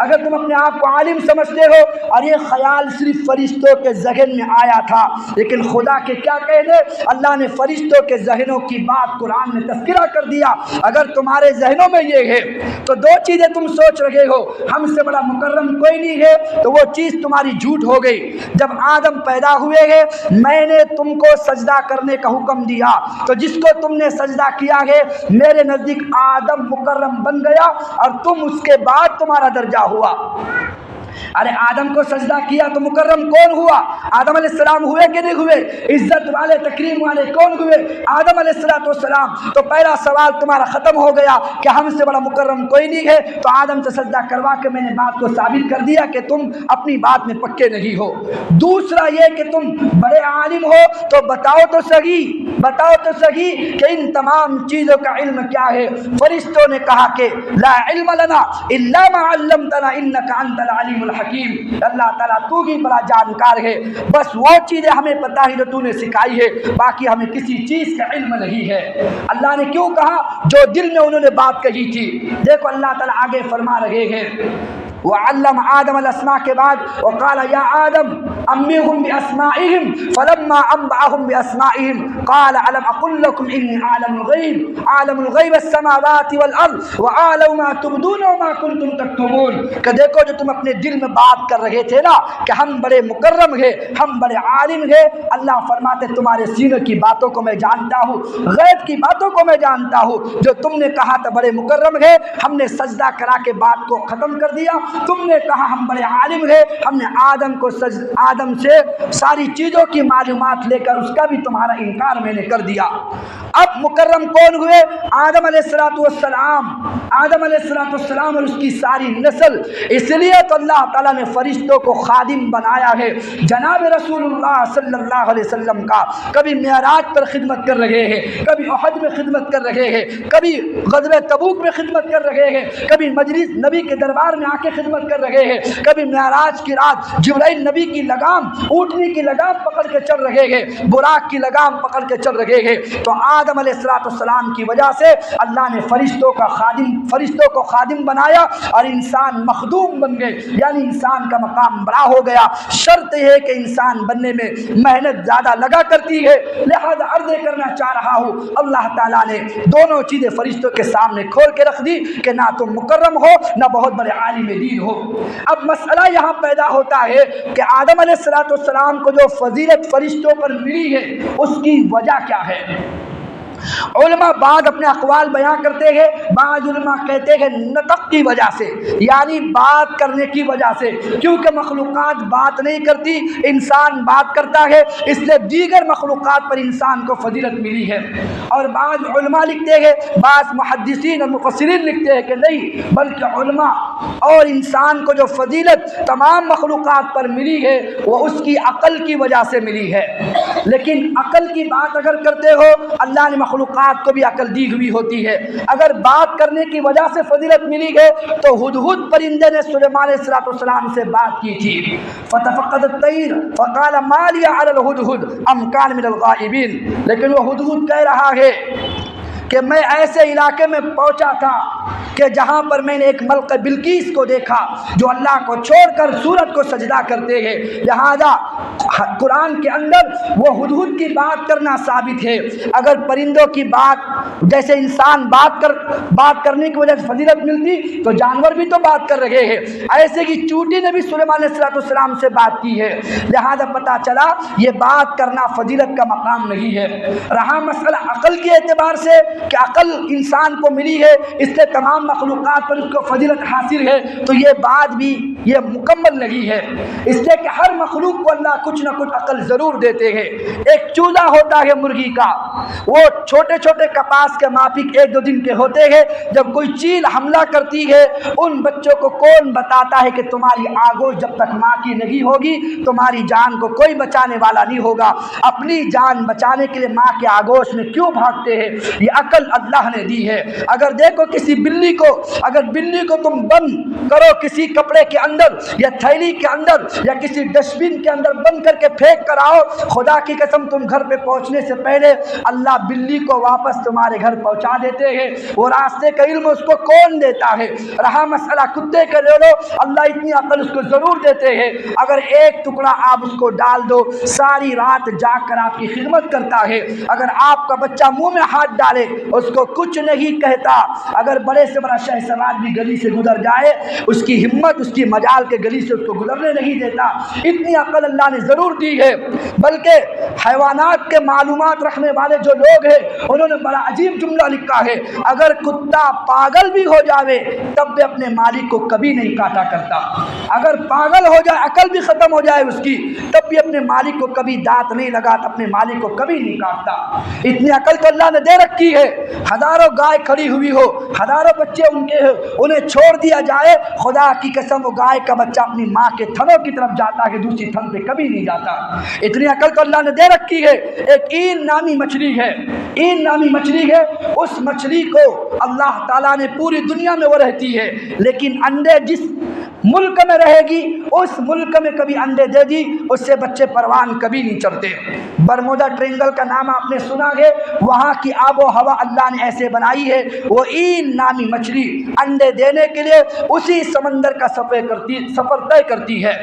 اگر تم اپنے آپ کو عالم سمجھتے ہو۔ اور یہ خیال صرف فرشتوں کے ذہن میں آیا تھا، لیکن خدا کے کیا کہنے، اللہ نے فرشتوں کے ذہنوں کی بات قرآن میں تذکرہ کر دیا۔ اگر تمہارے ذہنوں میں یہ ہے تو 2 چیزیں تم سوچ رہے ہو، ہم سے بڑا مکرم کوئی نہیں ہے، تو وہ چیز تمہاری جھوٹ ہو گئی۔ جب آدم پیدا ہوئے ہیں میں نے تم کو سجدہ کرنے کا حکم دیا، تو جس کو تم نے سجدہ کیا ہے میرے نزدیک آدم مکرم بن گیا اور تم اس کے بعد تمہارا درجہ ہوا۔ ارے آدم کو سجدہ کیا تو مکرم کون ہوا؟ آدم علیہ السلام ہوئے کہ نہیں ہوئے؟ عزت والے تکریم والے کون ہوئے؟ آدم علیہ السلام۔ تو پہلا سوال تمہارا ختم ہو گیا کہ ہم سے بڑا مکرم کوئی نہیں ہے، تو آدم سے سجدہ کروا کے میں نے بات کو ثابت کر دیا کہ تم اپنی بات میں پکے نہیں ہو۔ دوسرا یہ کہ تم بڑے عالم ہو تو بتاؤ تو صحیح کہ ان تمام چیزوں کا علم کیا ہے؟ فرشتوں نے کہا کہ لا علم لنا الا ما علمتنا انک انت العلیم الحکیم، اللہ تعالیٰ تو ہی بڑا جانکار ہے، بس وہ چیزیں ہمیں پتہ ہی جو تو نے سکھائی ہے، باقی ہمیں کسی چیز کا علم نہیں ہے۔ اللہ نے کیوں کہا؟ جو دل میں انہوں نے بات کہی تھی۔ دیکھو اللہ تعالیٰ آگے فرما رہے ہیں وعلم آدم الاسماء کے بعد وقال یا آدم انبئهم باسمائهم فلما انبأهم باسمائهم قال الم اقل لكم اني عالم الغیب السماوات والارض وعالم ما تبدون وما كنتم تكتمون، کہ دیکھو جو تم اپنے دل میں بات کر رہے تھے نا کہ ہم بڑے مکرم ہیں، ہم بڑے عالم ہیں، اللہ فرماتے تمہارے سینے کی باتوں کو میں جانتا ہوں، غیب کی باتوں کو میں جانتا ہوں، جو تم نے کہا تھا بڑے مکرم ہے، ہم نے سجدہ کرا کے بات کو ختم کر دیا، تم نے کہا ہم بڑے عالم ہیں، ہم نے آدم سے ساری چیزوں کی معلومات لے کر اس کا بھی تمہارا انکار میں نے کر دیا۔ اب مکرم کون ہوئے؟ آدم علیہ السلام اور اس کی ساری نسل۔ اس لیے تو اللہ تعالیٰ نے فرشتوں کو خادم بنایا ہے جناب رسول اللہ صلی اللہ علیہ وسلم کا، کبھی معراج پر خدمت کر رہے ہیں، کبھی احد میں خدمت کر رہے ہیں، کبھی غزوہ تبوک میں خدمت کر رہے ہیں، کبھی مجلس نبی کے دربار میں آ کے خدمت کر رہے ہیں، کبھی معراج کی رات جبرائیل نبی کی لگام، اونٹنی کی لگام پکڑ کے چل رہے ہیں، براق کی لگام پکڑ کے چل رہے ہیں۔ تو آدم علیہ السلام کی وجہ سے اللہ نے فرشتوں کو خادم بنایا اور انسان مخدوم بن گئے، یعنی انسان کا مقام بڑا ہو گیا۔ شرط یہ ہے کہ انسان بننے میں محنت زیادہ لگا کرتی ہے، لہذا عرض کرنا چاہ رہا ہوں اللہ تعالیٰ نے دونوں چیزیں فرشتوں کے سامنے کھول کے رکھ دی کہ نہ تم مکرم ہو نہ بہت بڑے عالم دین ہو۔ اب مسئلہ یہاں پیدا ہوتا ہے کہ آدم علیہ السلام کو جو فضیلت فرشتوں پر ملی ہے اس کی وجہ کیا ہے؟ علماء بعض اپنے اقوال بیان کرتے ہیں، بعض علماء کہتے ہیں نطق کی وجہ سے، یعنی بات کرنے کی وجہ سے، کیونکہ مخلوقات بات نہیں کرتی، انسان بات کرتا ہے، اس لیے دیگر مخلوقات پر انسان کو فضیلت ملی ہے۔ اور بعض علماء لکھتے ہیں، بعض محدثین اور مفسرین لکھتے ہیں کہ نہیں، بلکہ علماء اور انسان کو جو فضیلت تمام مخلوقات پر ملی ہے وہ اس کی عقل کی وجہ سے ملی ہے۔ لیکن عقل کی بات اگر کرتے ہو، اللہ نے مخلوقات کو بھی عقل دی ہوئی ہوتی ہے۔ اگر بات کرنے کی وجہ سے فضیلت ملی ہے تو ہدہد پرندے نے سلیمان علیہ السلام سے بات کی تھی، فتفقد الطیر فقال ما لی علی الہدہد ام کان من الغائبین، لیکن وہ ہدہد کہہ رہا ہے کہ میں ایسے علاقے میں پہنچا تھا کہ جہاں پر میں نے ایک ملک بلقیس کو دیکھا جو اللہ کو چھوڑ کر سورت کو سجدہ کرتے ہیں، لہذا قرآن کے اندر وہ ہدہد کی بات کرنا ثابت ہے۔ اگر پرندوں کی بات جیسے انسان بات کرنے کی وجہ سے فضیلت ملتی تو جانور بھی تو بات کر رہے ہیں، ایسے کہ چونٹی نے بھی سلیمان علیہ السلام سے بات کی ہے، لہذا پتہ چلا یہ بات کرنا فضیلت کا مقام نہیں ہے۔ رہا مسئلہ عقل کے اعتبار سے کہ عقل انسان کو ملی ہے اس لیے تمام مخلوقات پر اس کو فضیلت حاصل ہے، تو یہ بات بھی یہ مکمل نہیں ہے، اس لیے کہ ہر مخلوق کو اللہ کچھ نہ کچھ عقل ضرور دیتے ہیں۔ ایک چوزا ہوتا ہے مرغی کا، وہ چھوٹے چھوٹے کپاس کے مافک 1-2 دن کے ہوتے ہیں، جب کوئی چیل حملہ کرتی ہے ان بچوں کو کون بتاتا ہے کہ تمہاری آگوش جب تک ماں کی نہیں ہوگی تمہاری جان کو کوئی بچانے والا نہیں ہوگا، اپنی جان بچانے کے لیے ماں کے آگوش میں کیوں بھاگتے ہیں؟ یہ عقل اللہ نے دی ہے۔ اگر دیکھو کسی بلی کو تم بند کرو کسی کپڑے کے اندر یا تھیلی کے اندر یا کسی ڈسٹ بن کے اندر بند کر کے پھینک کر آؤ، خدا کی قسم تم گھر پہ پہنچنے سے پہلے اللہ بلی کو واپس تمہارے گھر پہنچا دیتے ہیں۔ وہ راستے کا علم اس کو کون دیتا ہے؟ رہا مسئلہ کتے کا لے لو، اللہ اتنی عقل اس کو ضرور دیتے ہیں، اگر ایک ٹکڑا آپ اس کو ڈال دو ساری رات جاگ کر آپ کی خدمت کرتا ہے۔ اگر آپ کا بچہ منہ میں ہاتھ ڈالے اس کو کچھ نہیں کہتا، اگر بڑے سے بڑا شہ سوار بھی گلی سے گزر جائے اس کی ہمت اس کی مجال کے گلی سے اس کو گزرنے نہیں دیتا، اتنی عقل اللہ نے ضرور دی ہے۔ بلکہ حیوانات کے معلومات رکھنے والے جو لوگ ہیں انہوں نے بڑا عجیب جملہ لکھا ہے، اگر کتا پاگل بھی ہو جاوے تب بھی اپنے مالک کو کبھی نہیں کاٹا کرتا، اگر پاگل ہو جائے عقل بھی ختم ہو جائے اس کی تب بھی اپنے مالک کو کبھی دانت نہیں لگاتا، اپنے مالک کو کبھی نہیں کاٹتا۔ اتنی عقل تو اللہ نے دے رکھی ہے، ہزاروں گائے کھڑی ہوئی ہو، ہزاروں بچے ان کے ہو، انہیں چھوڑ دیا جائے، خدا کی قسم وہ گائے کا بچہ اپنی ماں کے تھنوں کی طرف جاتا ہے، دوسری تھن پہ کبھی نہیں جاتا۔ اتنی عقل تو اللہ نے دے رکھی ہے۔ ایک این نامی مچھلی ہے، این نامی مچھلی ہے، اس مچھلی کو اللہ تعالیٰ نے پوری دنیا میں وہ رہتی ہے، لیکن انڈے جس ملک میں رہے گی اس ملک میں کبھی انڈے دے دی اس سے بچے پروان کبھی نہیں چڑھتے۔ برمودا ٹرینگل کا نام آپ نے سنا ہے، وہاں کی آب و ہوا اللہ نے ایسے بنائی ہے، وہ این نامی مچھلی انڈے دینے کے لیے اسی سمندر کا سفر طے کرتی ہے۔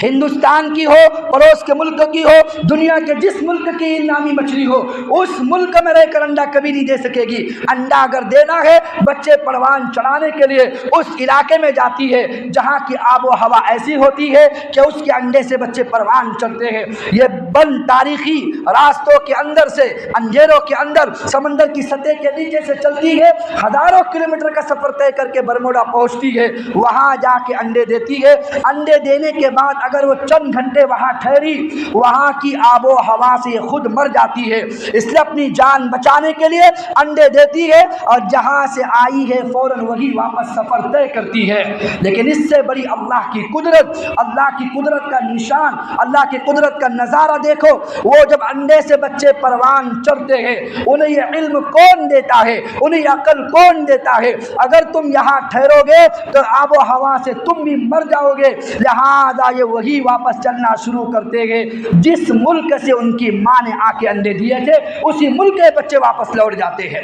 ہندوستان کی ہو، پڑوس کے ملک کی ہو، دنیا کے جس ملک کی نامی مچھلی ہو، اس ملک میں رہ کر انڈا کبھی نہیں دے سکے گی۔ انڈا اگر دینا ہے بچے پروان چڑھانے کے لیے اس علاقے میں جاتی ہے جہاں کی آب و ہوا ایسی ہوتی ہے کہ اس کے انڈے سے بچے پروان چڑھتے ہیں۔ یہ بند تاریخی راستوں کے اندر سے، اندھیروں کے اندر، سمندر کی سطح کے نیچے سے چلتی ہے، ہزاروں کلومیٹر کا سفر طے کر کے برمودا پہنچتی ہے، وہاں جا کے انڈے دیتی ہے۔ انڈے دینے کے بعد بعد اگر وہ چند گھنٹے وہاں ٹھہری وہاں کی آب و ہوا سے خود مر جاتی ہے، اس لیے اپنی جان بچانے کے لیے انڈے دیتی ہے اور جہاں سے آئی ہے فوراً وہی واپس سفر طے کرتی ہے۔ لیکن اس سے بڑی اللہ کی قدرت کا نشان، اللہ کی قدرت کا نظارہ دیکھو، وہ جب انڈے سے بچے پروان چڑھتے ہیں انہیں یہ علم کون دیتا ہے، انہیں عقل کون دیتا ہے؟ اگر تم یہاں ٹھہرو گے تو آب و ہوا سے تم بھی مر جاؤ گے، لہذا یہ وہی واپس چلنا شروع کرتے گے جس ملک سے ان کی ماں نے آ کے انڈے دیے تھے، اسی ملک کے بچے واپس لوٹ جاتے ہیں۔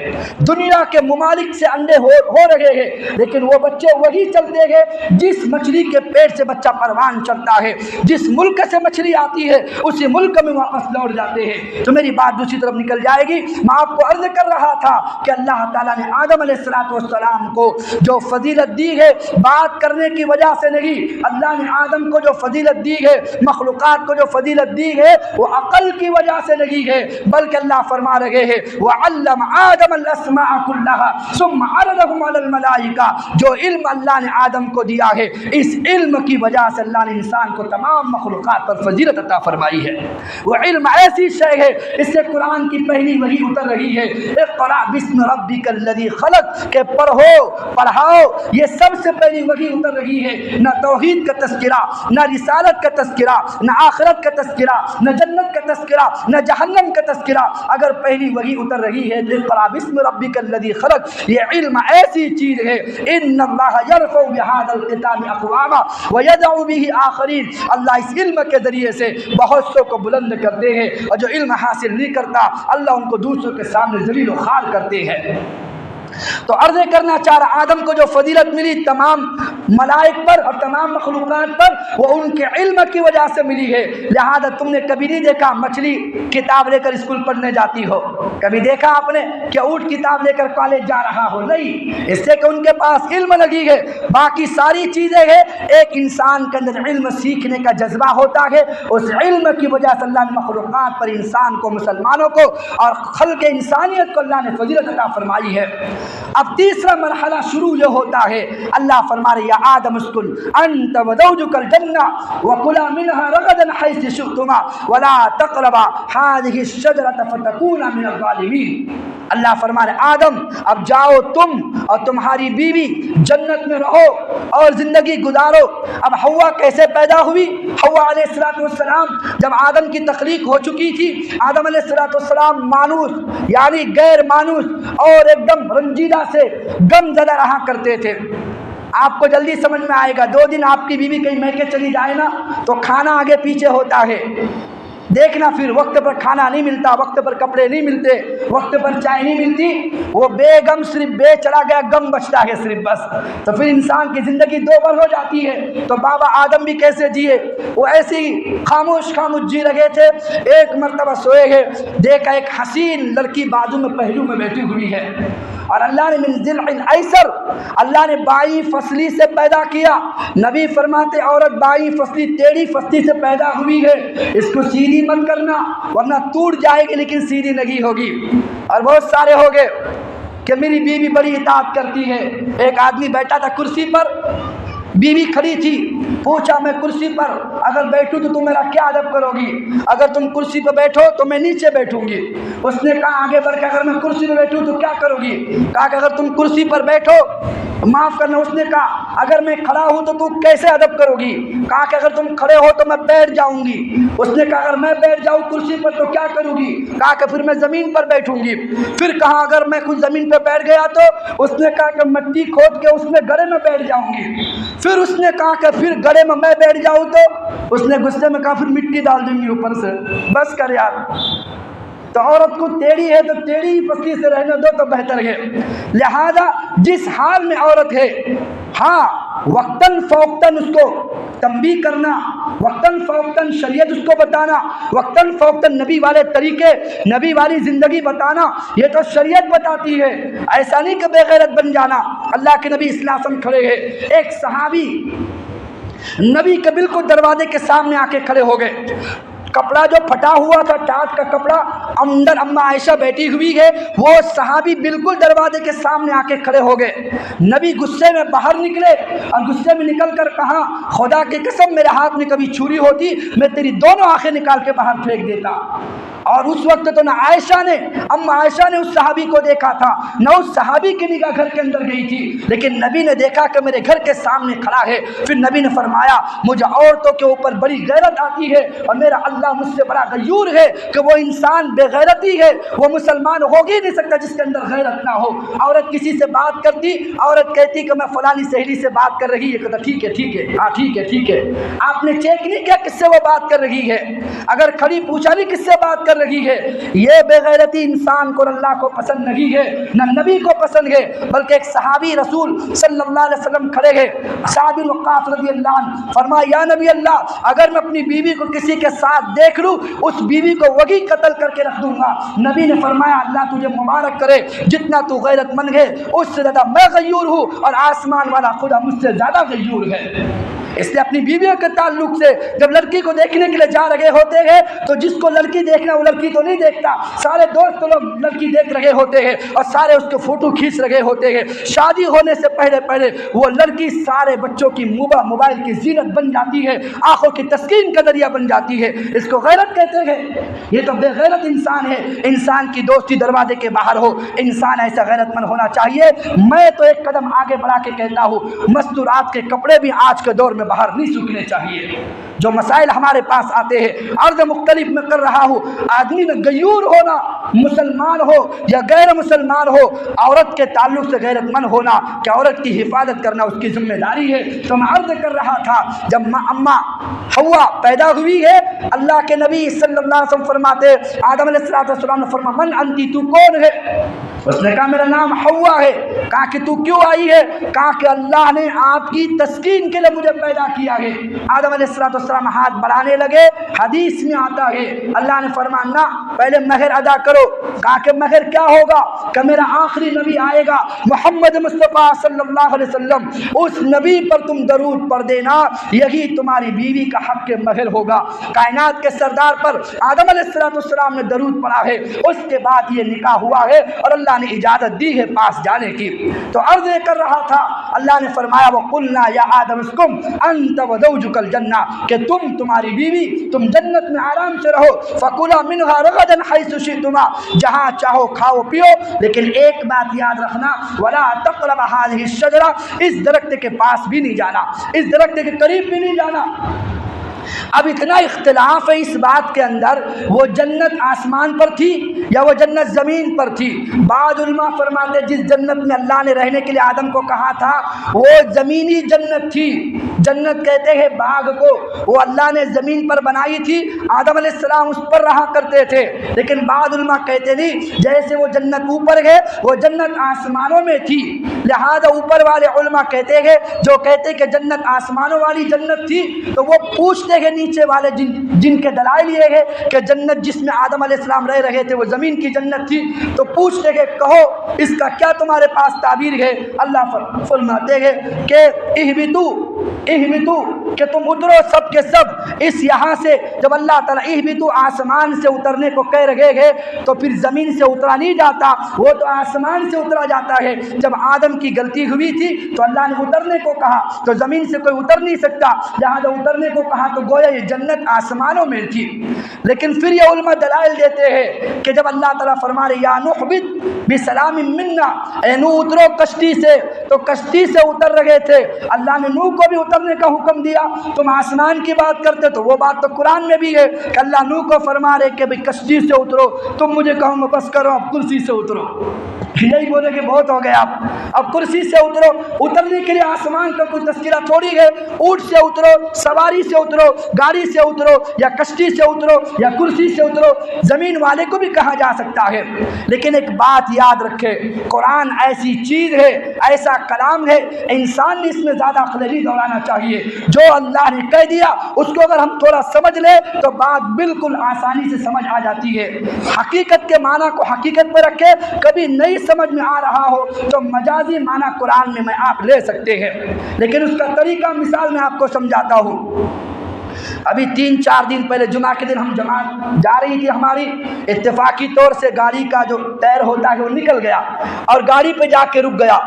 دنیا کے ممالک سے انڈے ہو رہے ہیں لیکن وہ بچے وہی چلتے گئے جس مچھلی کے پیٹ سے بچہ پروان چڑھتا ہے، جس ملک سے مچھلی آتی ہے اسی ملک میں واپس لوٹ جاتے ہیں۔ تو میری بات دوسری طرف نکل جائے گی۔ میں آپ کو عرض کر رہا تھا کہ اللہ تعالیٰ نے آدم علیہ السلام کو جو فضیلت دی ہے بات کرنے کی وجہ سے نہیں، اللہ نے آدم کو جو فضیلت دی ہے، مخلوقات کو جو فضیلت دی ہے وہ عقل کی وجہ سے نہیں ہے، بلکہ اللہ فرما رہے ہیں وَعَلَّمَ آدَمَ الْأَسْمَاءَ كُلَّهَا ثُمَّ عَرَضَهُمْ عَلَى الْمَلَائِكَةِ، جو علم اللہ نے آدم کو دیا ہے اس علم کی وجہ سے اللہ نے انسان کو تمام مخلوقات پر فضیلت عطا فرمائی ہے۔ وہ علم ایسی شے ہے، اس سے قرآن کی پہلی وحی اتر رہی ہے، اقرأ بسم ربک الذی خلق، کہ پڑھاؤ، یہ سب سے پہلی وحی اتر رہی ہے۔ نہ توحید کا تذکرہ، نہ رسالت کا تذکرہ، نہ آخرت کا تذکرہ، نہ جنت کا تذکرہ، نہ جہنم کا تذکرہ۔ اگر پہلی وحی اتر رہی ہے اقرأ بسم ربک الذی خلق، یہ علم ایسی چیز ہے، ان اللہ یرفع بہذا الکتاب اقواما ویدع به آخرین، اللہ اس علم کے ذریعے سے بہت سو کو بلند کرتے ہیں اور جو علم حاصل نہیں کرتا اللہ ان کو دوسروں کے سامنے ذلیل و خوار کرتے ہیں۔ تو عرض کرنا چاہ رہا آدم کو جو فضیلت ملی تمام ملائک پر اور تمام مخلوقات پر وہ ان کے علم کی وجہ سے ملی ہے۔ لہذا تم نے کبھی نہیں دیکھا مچھلی کتاب لے کر اسکول پڑھنے جاتی ہو، کبھی دیکھا آپ نے کہ اونٹ کتاب لے کر کالج جا رہا ہو؟ نہیں، اس سے کہ ان کے پاس علم لگی ہے۔ باقی ساری چیزیں ہیں، ایک انسان کے اندر علم سیکھنے کا جذبہ ہوتا ہے، اس علم کی وجہ سے اللہ نے مخلوقات پر انسان کو، مسلمانوں کو اور خلق انسانیت کو اللہ نے فضیلت عطا فرمائی ہے۔ اب تیسرا مرحلہ شروع یہ ہوتا ہے، اللہ فرما رہے یا آدم اسکن انت وزوجک الجنہ وکلا منها رغدا حیث شئتما ولا تقربا هذه الشجرة فتکونا من الظالمین۔ اللہ فرما رہے آدم اب جاؤ تم اور تمہاری بیوی جنت میں رہو اور زندگی گزارو۔ اب حوا کیسے پیدا ہوئی؟ حوا علیہ السلام جب آدم کی تخلیق ہو چکی تھی، آدم علیہ السلام مانوس یعنی غیر مانوس اور ایک دم رنجیدہ سے غم زدہ رہا کرتے تھے۔ آپ کو جلدی سمجھ میں آئے گا، 2 دن آپ کی بیوی کہیں میکے چلی جائے نا تو کھانا آگے پیچھے ہوتا ہے، دیکھنا پھر وقت پر کھانا نہیں ملتا، وقت پر کپڑے نہیں ملتے، وقت پر چائے نہیں ملتی، وہ بے غم صرف بے چلا گیا غم بچتا ہے صرف بس، تو پھر انسان کی زندگی 2 بار ہو جاتی ہے۔ تو بابا آدم بھی کیسے جیے؟ وہ ایسے ہی خاموش جی رہے تھے۔ ایک مرتبہ سوئے ہیں، دیکھا ایک حسین لڑکی بازو میں پہلو میں بیٹھی ہوئی ہے اور اللہ نے من ضلع الایسر، اللہ نے بائیں فصلی سے پیدا کیا۔ نبی فرماتے عورت بائیں فصلی ٹیڑھی فصلی سے پیدا ہوئی ہے، اس کو سیدھی مت کرنا ورنہ ٹوٹ جائے گی لیکن سیدھی نہیں ہوگی۔ اور بہت سارے ہو گئے کہ میری بیوی بڑی اطاعت کرتی ہے۔ ایک آدمی بیٹھا تھا کرسی پر، بیوی کھڑی تھی، پوچھا میں کرسی پر اگر بیٹھوں تو تم میرا کیا ادب کرو گی؟ اگر تم کرسی پہ بیٹھو تو میں نیچے بیٹھوں گی۔ اس نے کہا آگے بڑھ کے اگر میں کرسی پہ بیٹھوں تو کیا کرو گی؟ کہا کہ اگر تم کرسی پر بیٹھو، معاف کرنا، اس نے کہا اگر میں کھڑا ہوں تو تم کیسے ادب کرو گی؟ کہا کہ اگر تم کھڑے ہو تو میں بیٹھ جاؤں گی۔ اس نے کہا اگر میں بیٹھ جاؤں کرسی پر تو کیا کروں گی؟ کہا کہ پھر میں زمین پر بیٹھوں گی۔ پھر کہا اگر میں کچھ زمین پہ بیٹھ گیا تو؟ اس نے کہا کہ مٹی کھود کے اس میں گڑھے میں بیٹھ جاؤں گی۔ پھر اس نے کہا کہ پھر گڑھے میں بیٹھ جاؤں تو؟ اس نے غصے میں کہا پھر مٹی ڈال دوں گی اوپر سے۔ بس کر یار، تو عورت کو ٹیڑھی ہے تو ٹیڑھی فصلی سے رہنے دو تو بہتر ہے۔ لہذا جس حال میں عورت ہے، ہاں وقتاً فوقتاً اس کو تنبیہ کرنا، وقتاً فوقتاً شریعت اس کو بتانا، وقتاً فوقتاً نبی والے طریقے، نبی والی زندگی بتانا، یہ تو شریعت بتاتی ہے۔ ایسا نہیں کہ بے غیرت بن جانا۔ اللہ کے نبی صلی اللہ علیہ وسلم کھڑے ہیں، ایک صحابی نبی کے بالکل دروازے کے سامنے آ کے کھڑے ہو گئے۔ کپڑا جو پھٹا ہوا تھا ٹاٹ کا کپڑا، اندر اما عائشہ بیٹھی ہوئی ہے، وہ صحابی بالکل دروازے کے سامنے آ کے کھڑے ہو گئے۔ نبی غصے میں باہر نکلے اور غصے میں نکل کر کہا خدا کی قسم میرے ہاتھ میں کبھی چھری ہوتی میں تیری دونوں آنکھیں نکال کے باہر پھینک دیتا۔ اور اس وقت تو نہ عائشہ نے اما عائشہ نے اس صحابی کو دیکھا تھا، نہ اس صحابی کی نگاہ گھر کے اندر گئی تھی، لیکن نبی نے دیکھا کہ میرے گھر کے سامنے کھڑا ہے۔ پھر نبی نے فرمایا مجھے عورتوں کے اوپر بڑی غیرت آتی ہے اور میرا اللہ مجھ سے بڑا غیور ہے کہ وہ انسان بے غیرتی ہے، وہ مسلمان ہو ہی نہیں سکتا جس کے اندر غیرت نہ ہو۔ عورت کسی سے بات کرتی، عورت کہتی کہ میں فلانی سہیلی سے بات کر رہی ہے، کہتا ٹھیک ہے ٹھیک ہے، ہاں ٹھیک ہے ٹھیک ہے۔ آپ نے چیک نہیں کیا کس سے وہ بات کر رہی ہے، اگر کھڑی پوچھا نہیں کس سے بات کر رہی ہے۔ یہ بے غیرتی انسان کو اللہ کو پسند نہیں ہے، نہ نبی کو پسند ہے، بلکہ ایک صحابی رسول صلی اللہ علیہ وسلم کھڑے گئے، سعد بن وقاص رضی اللہ عنہ، فرمایا یا نبی اللہ اگر میں اپنی بیوی کو کسی کے ساتھ دیکھ لوں اس بیوی کو وہی قتل کر کے رکھ دوں گا۔ نبی نے فرمایا اللہ تجھے مبارک کرے، جتنا تو غیرت مند ہے اس سے زیادہ میں غیور ہوں اور آسمان والا خدا مجھ سے زیادہ غیور ہے۔ اس لیے اپنی بیویوں کے تعلق سے جب لڑکی کو دیکھنے کے لیے جا رہے ہوتے ہیں تو جس کو لڑکی دیکھنا وہ لڑکی تو نہیں دیکھتا، سارے دوست لوگ لڑکی دیکھ رہے ہوتے ہیں اور سارے اس کے فوٹو کھینچ رہے ہوتے ہیں۔ شادی ہونے سے پہلے وہ لڑکی سارے بچوں کی موبائل کی زینت بن جاتی ہے، آنکھوں کی تسکین کا ذریعہ بن جاتی ہے۔ اس کو غیرت کہتے ہیں۔ یہ تو بے غیرت انسان ہے۔ انسان کی دوستی دروازے کے باہر ہو، انسان ایسا غیرت مند ہونا چاہیے۔ میں تو ایک قدم آگے بڑھا کے کہتا ہوں مستورات کے کپڑے بھی آج کے دور میں باہر نہیں سوکھنے چاہیے۔ جو مسائل ہمارے پاس آتے ہیں عرض مختلف میں کر رہا ہوں، آدمی میں غیور ہونا، مسلمان ہو یا غیر مسلمان ہو، عورت کے تعلق سے غیرت مند ہونا کہ عورت کی حفاظت کرنا اس کی ذمہ داری ہے۔ تو میں عرض کر رہا تھا جب اماں حوا پیدا ہوئی ہے، اللہ کے نبی صلی اللہ علیہ وسلم فرماتے آدم علیہ السلام نے فرمایا من انتی تو کون ہے؟ اس نے کہا میرا نام حوا ہے۔ کہا کہ تو کیوں آئی ہے؟ کہا کہ اللہ نے آپ کی تسکین کے لیے مجھے پیدا کیا ہے۔ آدم علیہ السلام ہاتھ بڑھانے لگے، حدیث میں آتا ہے اللہ نے فرمایا نہ پہلے مہر ادا کرو۔ کہا کہ مہر کیا ہوگا؟ کہ میرا آخری نبی آئے گا محمد مصطفیٰ صلی اللہ علیہ وسلم، اس نبی پر تم درود پڑھ دینا، یہی تمہاری بیوی کا حق کے مہر ہوگا۔ کائنات کے سردار پر آدم علیہ السلام نے درود پڑھا ہے، اس کے بعد یہ نکاح ہوا ہے اور اللہ نے اجازت دی ہے پاس جانے کی۔ تو عرض کر رہا تھا اللہ نے فرمایا وَقُلْنَا يَا آدَمُ اسْكُنْ أَنْتَ وَزَوْجُكَ الْجَنَّةَ کہ تمہاری بیوی تم جنت میں آرام سے رہو، فَكُلَا مِنْهَا رَغَدًا حَيْثُ شِئْتُمَا جہاں چاہو کھاؤ پیو، لیکن ایک بات یاد رکھنا وَلَا تَقْرَبَ هَذِهِ الشَّجَرَةَ اس درخت کے پاس بھی نہیں جانا، اس درخت کے قریب بھی نہیں جانا۔ اب اتنا اختلاف ہے اس بات کے اندر وہ جنت آسمان پر تھی یا وہ جنت زمین پر تھی۔ بعض علماء فرماتے جس جنت میں اللہ نے رہنے کے لیے آدم کو کہا تھا وہ زمینی جنت تھی۔ جنت کہتے ہیں باغ کو، وہ اللہ نے زمین پر بنائی تھی، آدم علیہ السلام اس پر رہا کرتے تھے۔ لیکن بعض علماء کہتے نہیں جیسے وہ جنت اوپر ہے وہ جنت آسمانوں میں تھی، لہذا اوپر والے علماء کہتے ہیں جو کہتے کہ جنت آسمانوں والی جنت تھی تو وہ پوچھتے ہیں نیچے والے جن کے دلائل یہ ہے کہ جنت جس میں آدم علیہ السلام رہ رہے تھے وہ زمین کی جنت تھی، تو پوچھتے ہیں کہو اس کا کیا تمہارے پاس تعبیر ہے؟ اللہ فرماتے ہیں کہ اہبتو کہ تم اترو سب کے سب اس یہاں سے۔ جب اللہ تعالیٰ اہبتو آسمان سے اترنے کو کہہ رہے ہیں تو پھر زمین سے اترا نہیں جاتا، وہ تو آسمان سے اترا جاتا ہے۔ جب آدم کی غلطی ہوئی تھی تو اللہ نے اترنے کو کہا تو زمین سے کوئی اتر نہیں سکتا، لہذا اترنے کو کہا تو گویا یہ جنت آسمانوں میں تھی۔ لیکن پھر یہ علماء دلائل دیتے ہیں کہ جب اللہ تعالیٰ فرما رہے یا نوح اہبط بسلام منا، اے نوح اترو کشتی سے، تو کشتی سے اتر رہے تھے، اللہ نے نوح کو بھی اترنے کا حکم دیا۔ تم آسمان کی بات کرتے تو وہ بات تو قرآن میں بھی ہے کہ اللہ نوح کو فرما رہے کہ بھئی کشتی سے اترو، تم مجھے کہو بس کرو اب کرسی سے اترو، یہی بولے کہ بہت ہو گیا اب کرسی سے اترو۔ اترنے کے لیے آسمان کا کوئی تذکرہ تھوڑی ہے، اونٹ سے اترو، سواری سے اترو، گاڑی سے اترو یا کشتی سے اترو یا کرسی سے اترو، زمین والے کو بھی کہا جا سکتا ہے۔ لیکن ایک بات یاد رکھے قرآن ایسی چیز ہے، ایسا کلام ہے، انسان نے اس میں زیادہ عقل نہیں دوڑانا چاہیے۔ جو اللہ نے کہہ دیا اس کو اگر ہم تھوڑا سمجھ لیں تو بات بالکل آسانی سے سمجھ آ جاتی ہے۔ حقیقت کے معنی کو حقیقت پہ رکھے، کبھی نہیں سمجھ میں آ رہا ہو تو مجازی معنی قرآن میں آپ لے سکتے ہیں، لیکن اس کا طریقہ مثال میں آپ کو سمجھاتا ہوں۔ ابھی 3-4 دن پہلے جمعہ کے دن ہم جماعت جا رہی تھی ہماری، اتفاقی طور سے گاڑی کا جو ٹائر ہوتا ہے وہ نکل گیا اور گاڑی پہ جا کے رک گیا۔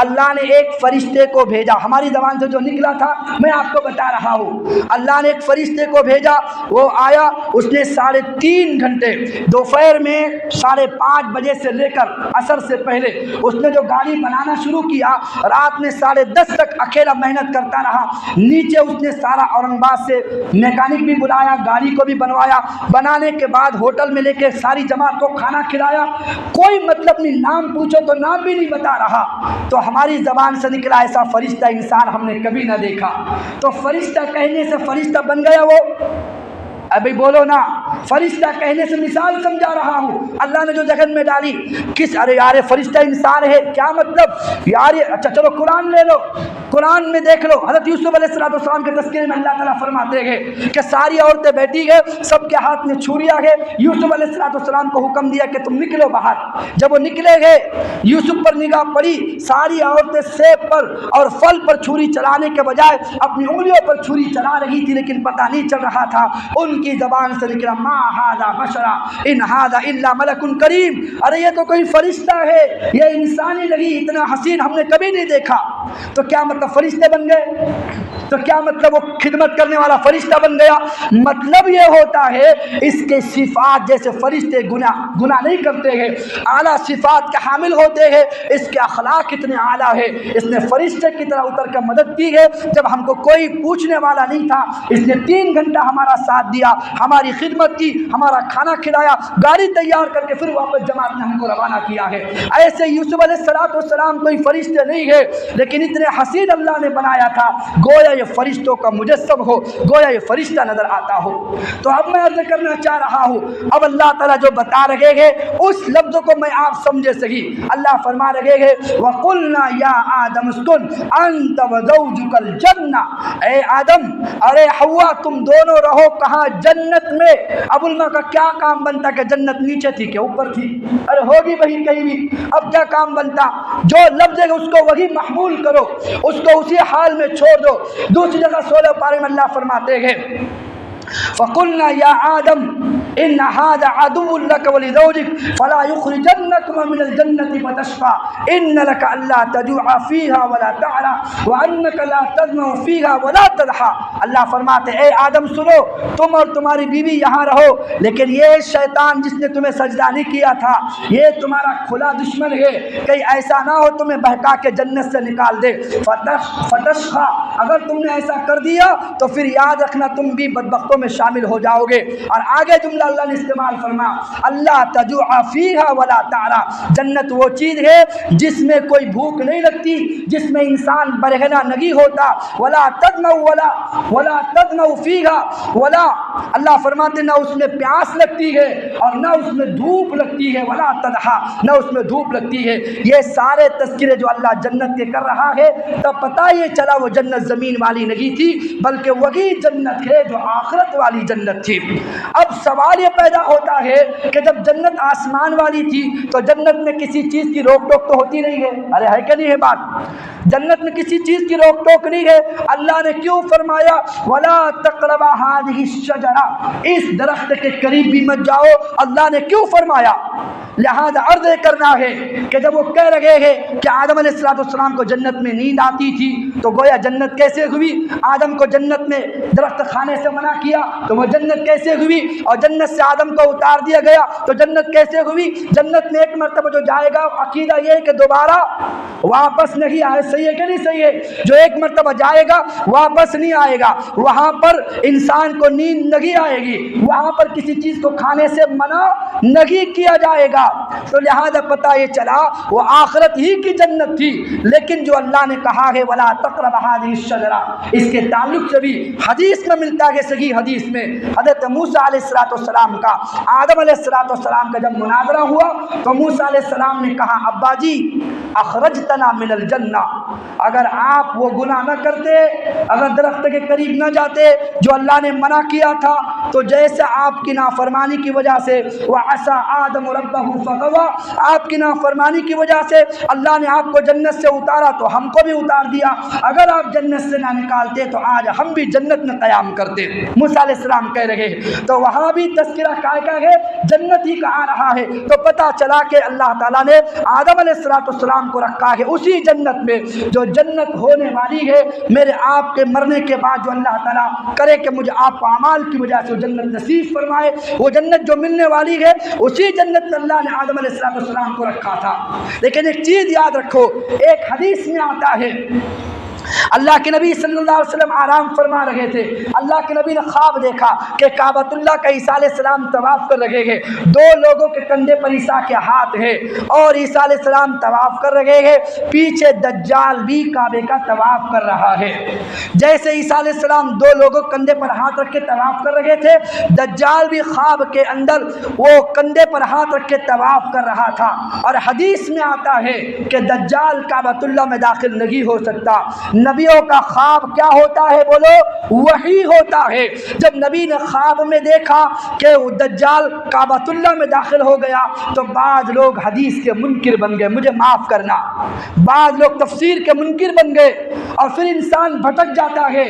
اللہ نے ایک فرشتے کو بھیجا، ہماری زبان سے جو نکلا تھا میں آپ کو بتا رہا ہوں، اللہ نے ایک فرشتے کو بھیجا، وہ آیا، اس نے 3.5 گھنٹے دوپہر میں 5:30 بجے سے لے کر عصر سے پہلے اس نے جو گاڑی بنانا شروع کیا، رات میں 10:30 تک اکیلا محنت کرتا رہا۔ نیچے اس نے سارا اورنگ آباد سے میکینک بھی بلایا، گاڑی کو بھی بنوایا، بنانے کے بعد ہوٹل میں لے کے ساری جماعت کو کھانا کھلایا، کوئی مطلب نہیں، نام پوچھو تو نام بھی نہیں بتا رہا۔ تو ہماری زبان سے نکلا ایسا فرشتہ انسان ہم نے کبھی نہ دیکھا۔ تو فرشتہ کہنے سے فرشتہ بن گیا وہ؟ ابھی بولو نا، فرشتہ کہنے سے مثال سمجھا رہا ہوں، اللہ نے جو ذہن میں ڈالی کس، ارے یار فرشتہ انسان ہے کیا مطلب یار؟ اچھا چلو قرآن لے لو، قرآن میں دیکھ لو، حضرت یوسف علیہ السلام کے تذکرے میں اللہ تعالیٰ فرماتے ہیں کہ ساری عورتیں بیٹھی گئے، سب کے ہاتھ میں چھریاں ہے، یوسف علیہ السلام کو حکم دیا کہ تم نکلو باہر۔ جب وہ نکلے گئے، یوسف پر نگاہ پڑی، ساری عورتیں سیب پر اور پھل پر چھری چلانے کے بجائے اپنی انگلیوں پر چھری چلا رہی تھی، لیکن پتہ نہیں چل رہا تھا۔ ان کی زبان سے نکلا ما ھذا بشرا ان ھذا الا ملک کریم، ارے یہ تو کوئی فرشتہ ہے، یہ انسانی نہیں، اتنا حسین ہم نے کبھی نہیں دیکھا۔ تو کیا مطلب فرشتے بن گئے؟ تو کیا مطلب وہ خدمت کرنے والا فرشتہ بن گیا؟ مطلب یہ ہوتا ہے اس کے صفات جیسے فرشتے گناہ نہیں کرتے ہیں، اعلیٰ صفات کے حامل ہوتے ہیں، اس کے اخلاق اتنے اعلیٰ ہے، اس نے فرشتے کی طرح اتر کر مدد کی ہے، جب ہم کو کوئی پوچھنے والا نہیں تھا اس نے 3 گھنٹہ ہمارا ساتھ دیا، ہماری خدمت کی، ہمارا کھانا کھلایا، گاڑی تیار کر کے پھر واپس جماعت نے ہم کو روانہ کیا ہے۔ ایسے یوسف علیہ السلام کوئی فرشتے نہیں ہے، لیکن اتنے حسین اللہ نے بنایا تھا، گویا یہ فرشتوں کا مجسم ہو، گویا یہ فرشتہ نظر آتا ہو۔ تو اب میں عرض کرنا چاہ رہا ہوں، اب اللہ تعالیٰ جو بتا رہے ہیں اس لفظ کو میں آپ سمجھے صحیح۔ اللہ فرما رہے ہیں وَقُلْنَا يَا آدَمُ اسْكُنْ أَنْتَ وَزَوْجُكَ الْجَنَّةَ، اے آدم، ارے حوا تم دونوں رہو کہاں؟ جنت میں۔ اب علماء کا کیا کام بنتا کہ جنت نیچے تھی کہ اوپر تھی؟ ارے ہوگی وہی کہیں بھی، اب کیا کام بنتا؟ جو لفظ ہے اس کو وہی محمول کرو، اس کو اسی حال میں چھوڑ دو۔ دوسری جگہ 16 پارے میں اللہ فرماتے ہیں فَقُلْنَا يَا آدَمْ إِنَّ هَذَا عَدُوٌّ لَكَ وَلِزَوْجِكَ فَلَا يُخْرِجَنَّكُمَا مِنَ الْجَنَّةِ فَتَشْقَىٰ إِنَّ لَكَ أَلَّا تَجُوعَ فِيهَا وَلَا تَعْرَىٰ وَأَنَّكَ لَا تَظْمَأُ فِيهَا وَلَا تَضْحَىٰ۔ اللہ فرماتے اے آدم سنو، تم اور تمہاری بیوی یہاں رہو، لیکن یہ شیطان جس نے تمہیں سجدہ نہیں کیا تھا یہ تمہارا کھلا دشمن ہے، کہیں ایسا نہ ہو تمہیں بہکا کے جنت سے نکال دے۔ فتشقىٰ، اگر تم نے ایسا کر دیا تو پھر یاد رکھنا تم بھی بدبختوں میں شامل ہو جاؤ گے۔ اور آگے جملہ اللہ نے استعمال فرما اللہ تجوع فیہا ولا تعرا، جنت وہ چیز ہے جس میں کوئی بھوک نہیں لگتی، جس میں انسان برہنہ نہیں ہوتا، ولا تظمأ فیہا ولا، اللہ فرماتے نہ اس میں پیاس لگتی ہے اور نہ اس میں دھوپ لگتی ہے، ولا تضحیٰ، نہ اس میں دھوپ لگتی ہے۔ یہ سارے تذکرے جو اللہ جنت کے کر رہا ہے تب پتہ یہ چلا وہ جنت زمین والی نہیں تھی بلکہ وہی جنت ہے جو آخرت والی جنت تھی۔ اب سوال یہ پیدا ہوتا ہے کہ جب جنت آسمان والی تھی تو جنت میں کسی چیز کی روک ٹوک تو ہوتی نہیں ہے؟ ارے ہے کہ نہیں ہے بات؟ جنت میں کسی چیز کی روک ٹوک نہیں ہے، اللہ نے کیوں فرمایا وَلَا تَقْرَبَا هَٰذِهِ الشَّجَرَةَ، اس درخت کے قریب بھی مت جاؤ؟ اللہ نے کیوں فرمایا؟ لہذا عرض کرنا ہے کہ جب وہ کہہ رہے ہیں کہ آدم علیہ السلام کو جنت میں نیند آتی تھی تو گویا جنت کیسے ہوئی؟ آدم کو جنت میں درخت کھانے سے منع کیا تو وہ جنت کیسے ہوئی؟ اور جنت سے آدم کو اتار دیا گیا تو جنت کیسے ہوئی؟ جنت میں ایک مرتبہ جو جائے گا عقیدہ یہ ہے کہ دوبارہ واپس نہیں آئے، صحیح ہے کہ نہیں صحیح ہے؟ جو ایک مرتبہ جائے گا واپس نہیں آئے گا، وہاں پر انسان کو نیند نہیں آئے گی، وہاں پر کسی چیز کو کھانے سے منع نہیں کیا جائے گا۔ تو لہذا پتہ یہ چلا وہ آخرت ہی کی جنت تھی، لیکن جو اللہ نے کہا ہے وَلَا تَقْرَبَ هَٰذِهِ الشَّجَرَةَ، اس کے تعلق سے بھی حدیث میں ملتا ہے، صحیح حدیث میں حضرت موسیٰ علیہ السلام کا آدم علیہ السلام کا جب مناظرہ ہوا تو موسیٰ علیہ السلام نے کہا ابا جی اخرجتنا من الجنہ، اگر آپ وہ گناہ نہ کرتے، اگر درخت کے قریب نہ جاتے جو اللہ نے منع کیا تھا، تو جیسے آپ کی نافرمانی کی وجہ سے وعصى آدم ربه فغوا، آپ کی نافرمانی کی وجہ سے اللہ نے آپ کو جنت سے اتارا تو ہم کو بھی اتار دیا، اگر آپ جنت سے نہ نکالتے تو آج ہم بھی جنت میں قیام کرتے۔ موسیٰ علیہ السلام کہہ رہے ہیں، تو وہاں بھی تذکرہ کا ہے، جنت ہی کا آ رہا ہے، تو پتہ چلا کہ اللہ تعالیٰ نے آدم علیہ السلام کو رکھا ہے اسی جنت میں جو جنت ہونے والی ہے میرے آپ کے مرنے کے بعد، جو اللہ تعالیٰ کرے کہ مجھے آپ کو اعمال کی وجہ سے وہ جنت نصیب فرمائے، وہ جنت جو ملنے والی ہے اسی جنت میں اللہ نے آدم علیہ السلام کو رکھا تھا۔ لیکن ایک چیز یاد رکھو، ایک حدیث میں آتا ہے اللہ کے نبی صلی اللہ علیہ وسلم آرام فرما رہے تھے، اللہ کے نبی نے خواب دیکھا کہ کعبۃ اللہ کا عیسیٰ علیہ السلام طواف کر رہے ہیں، دو لوگوں کے کندھے پر عیسیٰ کے ہاتھ ہے اور عیسیٰ علیہ السلام طواف کر رہے ہیں، پیچھے دجال بھی کعبے کا طواف کر رہا ہے۔ جیسے عیسیٰ علیہ السلام دو لوگوں کندھے پر ہاتھ رکھ کے طواف کر رہے تھے، دجال بھی خواب کے اندر وہ کندھے پر ہاتھ رکھ کے طواف کر رہا تھا، اور حدیث میں آتا ہے کہ دجال کعبۃ اللہ میں داخل نہیں ہو سکتا۔ نبیوں کا خواب کیا ہوتا ہے بولو؟ وحی ہوتا ہے۔ جب نبی نے خواب میں دیکھا کہ دجال کعبۃ اللہ میں داخل ہو گیا تو بعض لوگ حدیث کے منکر بن گئے، مجھے معاف کرنا، بعض لوگ تفسیر کے منکر بن گئے، اور پھر انسان بھٹک جاتا ہے،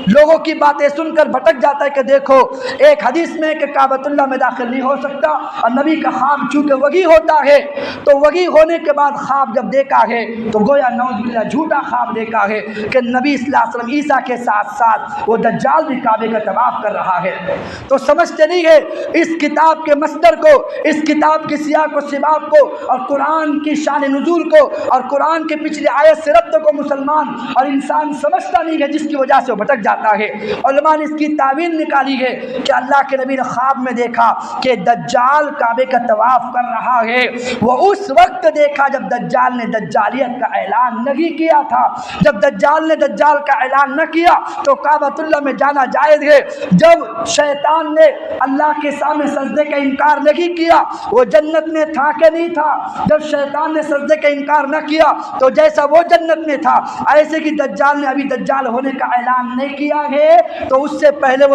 لوگوں کی باتیں سن کر بھٹک جاتا ہے کہ دیکھو ایک حدیث میں کہ کعبۃ اللہ میں داخل نہیں ہو سکتا، اور نبی کا خواب چونکہ وحی ہوتا ہے تو وحی ہونے کے بعد خواب جب دیکھا ہے تو گویا نعوذ باللہ جھوٹا خواب دیکھا ہے کہ نبی صلی اللہ علیہ وسلم عیسیٰ کے ساتھ ساتھ وہ دجال بھی کعبے کا طواف کر رہا ہے۔ تو سمجھتے نہیں ہے اس کتاب کے مصدر کو، اس کتاب کی سیاق و سباق کو، اور قرآن کی شان نزول کو، اور قرآن کے پچھلے آیت سے ربط کو مسلمان اور انسان سمجھتا نہیں ہے، جس کی وجہ سے وہ بھٹک جاتا ہے۔ علماء نے اس کی تعویل نکالی ہے کہ اللہ کے نبی نے خواب میں دیکھا کہ دجال کعبے کا طواف کر رہا ہے، وہ اس وقت دیکھا جب دجال نے دجالیت کا اعلان نہیں کیا تھا۔ جب دجال نے دجال کا اعلان نہ کیا تو کعبۃ اللہ میں جانا جائز ہے۔ جب شیطان نے اللہ کے سامنے سجدے کا انکار نہیں کیا، وہ جنت میں تھا کہ نہیں تھا؟ جب شیطان نے سجدے کا انکار نہ کیا تو جیسا وہ جنت میں تھا، ایسے کہ دجال نے ابھی دجال ہونے کا اعلان نہیں کیا ہے تو اس سے پہلے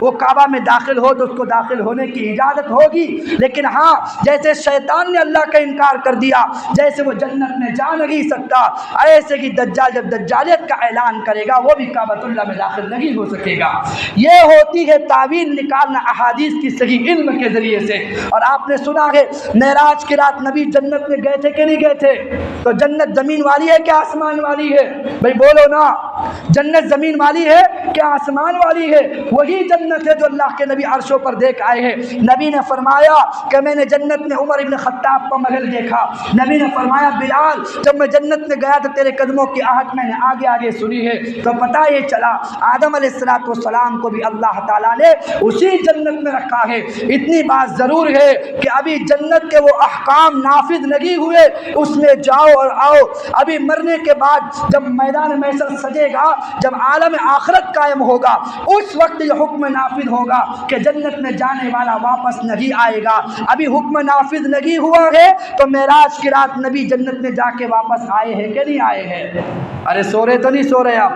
وہ کعبہ میں داخل ہو تو اس کو داخل ہونے کی اجازت ہوگی۔ لیکن ہاں، جیسے شیطان نے اللہ کا انکار کر دیا، جیسے وہ جنت میں جا نہیں سکتا، ایسے کہ دجال جب دجالیت کا اعلان کرے گا وہ بھی کعبۃ اللہ میں داخل نہیں ہو سکے گا۔ یہ ہوتی ہے تعویل نکالنا احادیث کی صحیح علم کے ذریعے سے۔ اور آپ نے سنا ہے معراج کی رات نبی جنت میں گئے تھے کہ نہیں گئے تھے؟ تو جنت زمین والی ہے کیا آسمان والی ہے؟ بھائی بولو نا، جنت زمین والی ہے کیا آسمان والی ہے؟ وہی جنت ہے جو اللہ کے نبی عرشوں پر دیکھ آئے ہیں۔ نبی نے فرمایا کہ میں نے جنت میں عمر ابن خطاب کا محل دیکھا۔ نبی نے فرمایا بلال جب میں جنت میں گیا تو تیرے قدموں کی آہٹ میں نے آگے آگے سنی ہے۔ تو پتہ یہ چلا آدم علیہ السلام کو بھی اللہ تعالیٰ نے اسی جنت میں رکھا ہے۔ اتنی بات ضرور ہے کہ ابھی جنت کے وہ احکام نافذ نہیں ہوئے، اس میں جاؤ اور آؤ۔ ابھی مرنے کے بعد جب میدان محشر سجے گا، جب عالم آخرت قائم ہوگا، اس وقت یہ حکم نافذ ہوگا کہ جنت میں جانے والا واپس نہیں آئے گا۔ ابھی حکم نافذ نہیں ہوا ہے تو معراج کی رات نبی جنت میں جا کے واپس آئے ہیں کہ نہیں آئے ہیں؟ ارے سو رہے تو نہیں سو رہے آپ؟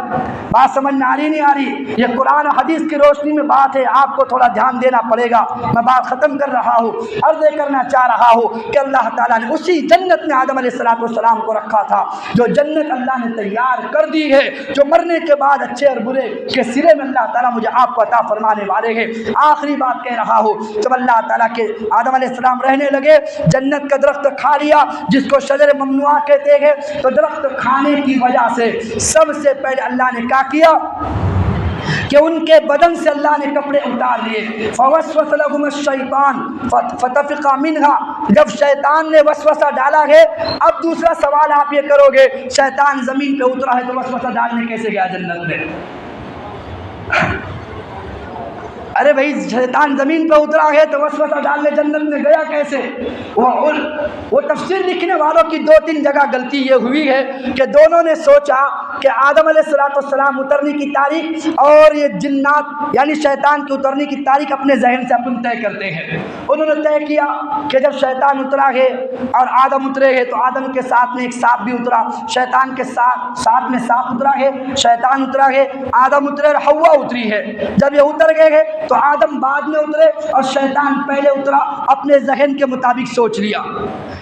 بات سمجھ میں آ رہی نہیں آ رہی؟ یہ قرآن حدیث کی روشنی میں بات ہے، آپ کو تھوڑا دھیان دینا پڑے گا۔ میں بات ختم کر رہا ہوں، عرض کرنا چاہ رہا ہوں کہ اللہ تعالیٰ نے اسی جنت میں آدم علیہ السلام کو رکھا تھا، جو جنت اللہ نے تیار کر دی ہے، جو مرنے کے بعد اچھے اور برے کے سرے میں اللہ تعالیٰ مجھے آپ کو عطا فرمانے والے ہیں۔ آخری بات کہہ رہا ہوں، جب اللہ تعالیٰ کے آدم علیہ السلام رہنے لگے، جنت کا درخت کھا لیا جس کو شجر ممنوعہ کہتے ہیں، تو درخت کھانے کی وجہ سے سب سے پہلے اللہ نے کیا کیا کہ ان کے بدن سے اللہ نے کپڑے اتار لیے۔ فوسوس لہم الشیطان فتفقا منہا، جب شیطان نے وسوسہ ڈالا ہے، اب دوسرا سوال آپ یہ کرو گے شیطان زمین پہ اترا ہے تو وسوسہ ڈالنے کیسے گیا جنت میں؟ ارے بھائی شیطان زمین پہ اترا ہے تو وسوسہ ڈالنے جنت میں گیا کیسے؟ وہ تفسیر لکھنے والوں کی 2-3 جگہ غلطی یہ ہوئی ہے کہ دونوں نے سوچا کہ آدم علیہ السلام اترنے کی تاریخ اور یہ جنات یعنی شیطان کے اترنے کی تاریخ اپنے ذہن سے اپن طے کرتے ہیں۔ انہوں نے طے کیا کہ جب شیطان اترا ہے اور آدم اترے ہیں تو آدم کے ساتھ میں ایک سانپ بھی اترا، شیطان کے ساتھ میں سانپ اترا ہے، شیطان اترا ہے، آدم اترے اور حوا اتری ہے۔ جب یہ اتر گئے ہیں تو آدم بعد میں اترے اور شیطان پہلے اترا، اپنے ذہن کے مطابق سوچ لیا،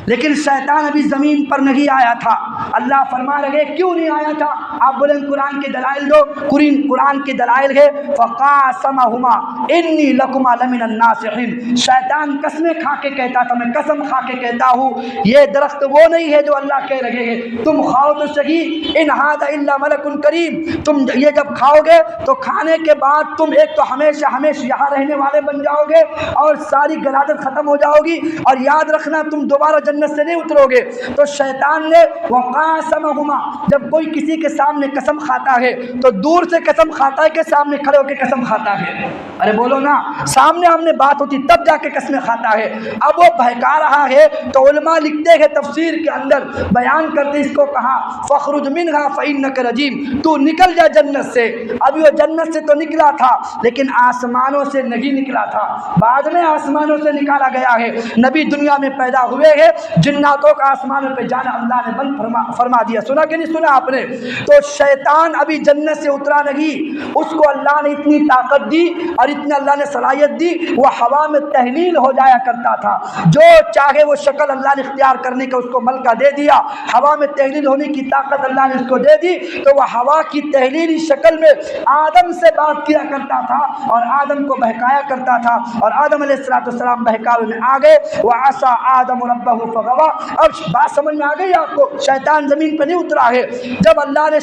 لیکن شیطان ابھی زمین پر نہیں آیا تھا۔ اللہ فرما رہے کیوں نہیں آیا تھا؟ آپ بولیں قرآن کے دلائل دو، قرآن کے دلائل ہے فقاسمہما انی لکما لمن الناصحین، شیطان قسمیں کھا کے کہتا تھا، میں قسم کھا کے کہتا ہوں یہ درخت وہ نہیں ہے جو اللہ کہہ رہے ہیں، تم کھاؤ تو صحیح، ان ھذا الا ملک کریم، تم یہ جب کھاؤ گے تو کھانے کے بعد تم ایک تو ہمیشہ یہاں رہنے والے بن جاؤ گے اور ساری گلادت ختم ہو جاؤ گی، اور یاد رکھنا تم دوبارہ جنت سے نہیں اترو گے۔ تو شیطان نے وقاسمہما، جب کوئی کسی کے سامنے قسم کھاتا ہے تو دور سے قسم کھاتا ہے کہ سامنے کھڑے ہو کے قسم کھاتا ہے؟ ارے بولو نا، سامنے ہم نے بات ہوتی تب جا کے قسمیں کھاتا ہے۔ اب وہ بہکا رہا ہے تو علماء لکھتے ہیں تفسیر کے اندر بیان کرتے اس کو کہا فخرج منہا فإنک رجیم، تو نکل جا جنت سے۔ ابھی وہ جنت سے تو نکلا تھا لیکن آسمانوں سے نہیں نکلا تھا، بعد میں آسمانوں سے نکالا گیا ہے۔ نبی دنیا میں پیدا ہوئے ہیں، جناتوں کا آسمانوں پہ جانا اللہ نے بند فرما دیا، سنا کہ نہیں سنا آپ نے؟ تو شیطان ابھی جنت سے اترا نہیں، اس کو اللہ نے اتنی طاقت دی اور اتنا اللہ نے صلاحیت دی، وہ ہوا میں تحلیل ہو جایا کرتا تھا، جو چاہے وہ شکل اللہ نے اختیار کرنے کا اس کو ملکہ دے دیا، ہوا میں تحلیل ہونے کی طاقت اللہ نے اس کو دے دی، تو وہ ہوا کی تحلیلی شکل میں آدم سے بات کیا کرتا تھا اور آدم کو بہکایا کرتا تھا، اور آدم علیہ السلام بہکاوے میں آ گئے۔ وعصى آدم ربہ فغوى، اب بات سمجھ میں آ گئی آپ کو؟ شیطان زمین پہ نہیں اترا ہے، جب اللہ نے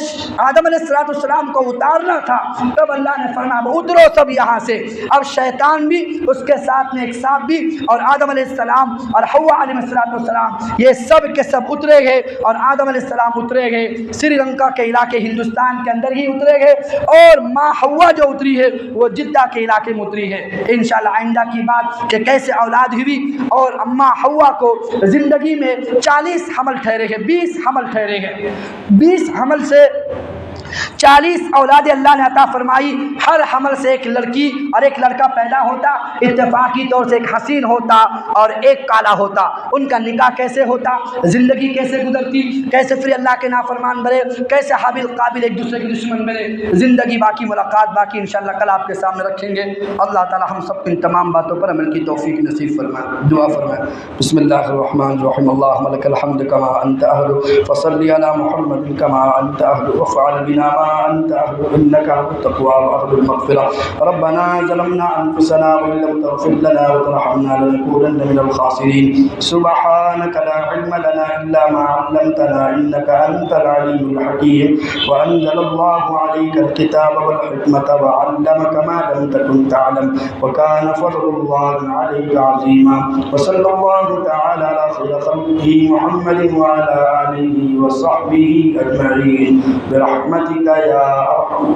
آدم علیہ السلام کو اتارنا تھا تب اللہ نے فرمایا اترو سب یہاں سے۔ اب شیطان بھی، اس کے ساتھ میں ایک سانپ بھی، اور آدم علیہ السلام اور حوا علیہ السلام یہ سب کے سب اترے گئے، اور آدم علیہ السلام اترے گئے سری لنکا کے علاقے ہندوستان کے اندر ہی اترے گئے، اور ماں حوا جو اتری ہے وہ جدہ کے علاقے میں اتری ہے۔ انشاءاللہ آئندہ کی بات کہ کیسے اولاد ہوئی، اور اماں حوا کو زندگی میں 40 حمل ٹھہرے ہیں، 20 حمل ٹھہرے ہیں، 20 حمل سے 40 اولاد اللہ نے عطا فرمائی، ہر حمل سے ایک لڑکی اور ایک لڑکا پیدا ہوتا، اتفاقی طور سے ایک حسین ہوتا اور ایک کالا ہوتا۔ ان کا نکاح کیسے ہوتا، زندگی کیسے گزرتی، کیسے پھر اللہ کے نافرمان بنے، کیسے حابیل قابل ایک دوسرے کے دشمن بنے، زندگی باقی، ملاقات باقی، انشاءاللہ کل آپ کے سامنے رکھیں گے۔ اللہ تعالی ہم سب کو ان تمام باتوں پر عمل کی توفیق نصیب فرمائے۔ دعا فرمائے۔ بسم اللہ الرحمن الرحیم، اللہم لک الحمد کما انت اہل، فصلی علی محمد کما انت اہل، وفعل بنا ما انت اہل، انک اہل التقوی واہل المغفرہ۔ ربنا ظلمنا انفسنا وان لم تغفر لنا وترحمنا لنکونن من الخاسرین۔ سبحانک لا علم لنا الا ما علمتنا انک انت العلیم الحکیم۔ وانزل اللہ علیک الکتاب والحکمۃ وعلمک ما لم تکن تعلم وکان فضل اللہ علیک عظیما۔ وصلی اللہ تعالی علی خیر خلقہ محمد وعلی آلہ وصحبہ اجمعین برحمتک یا ارحم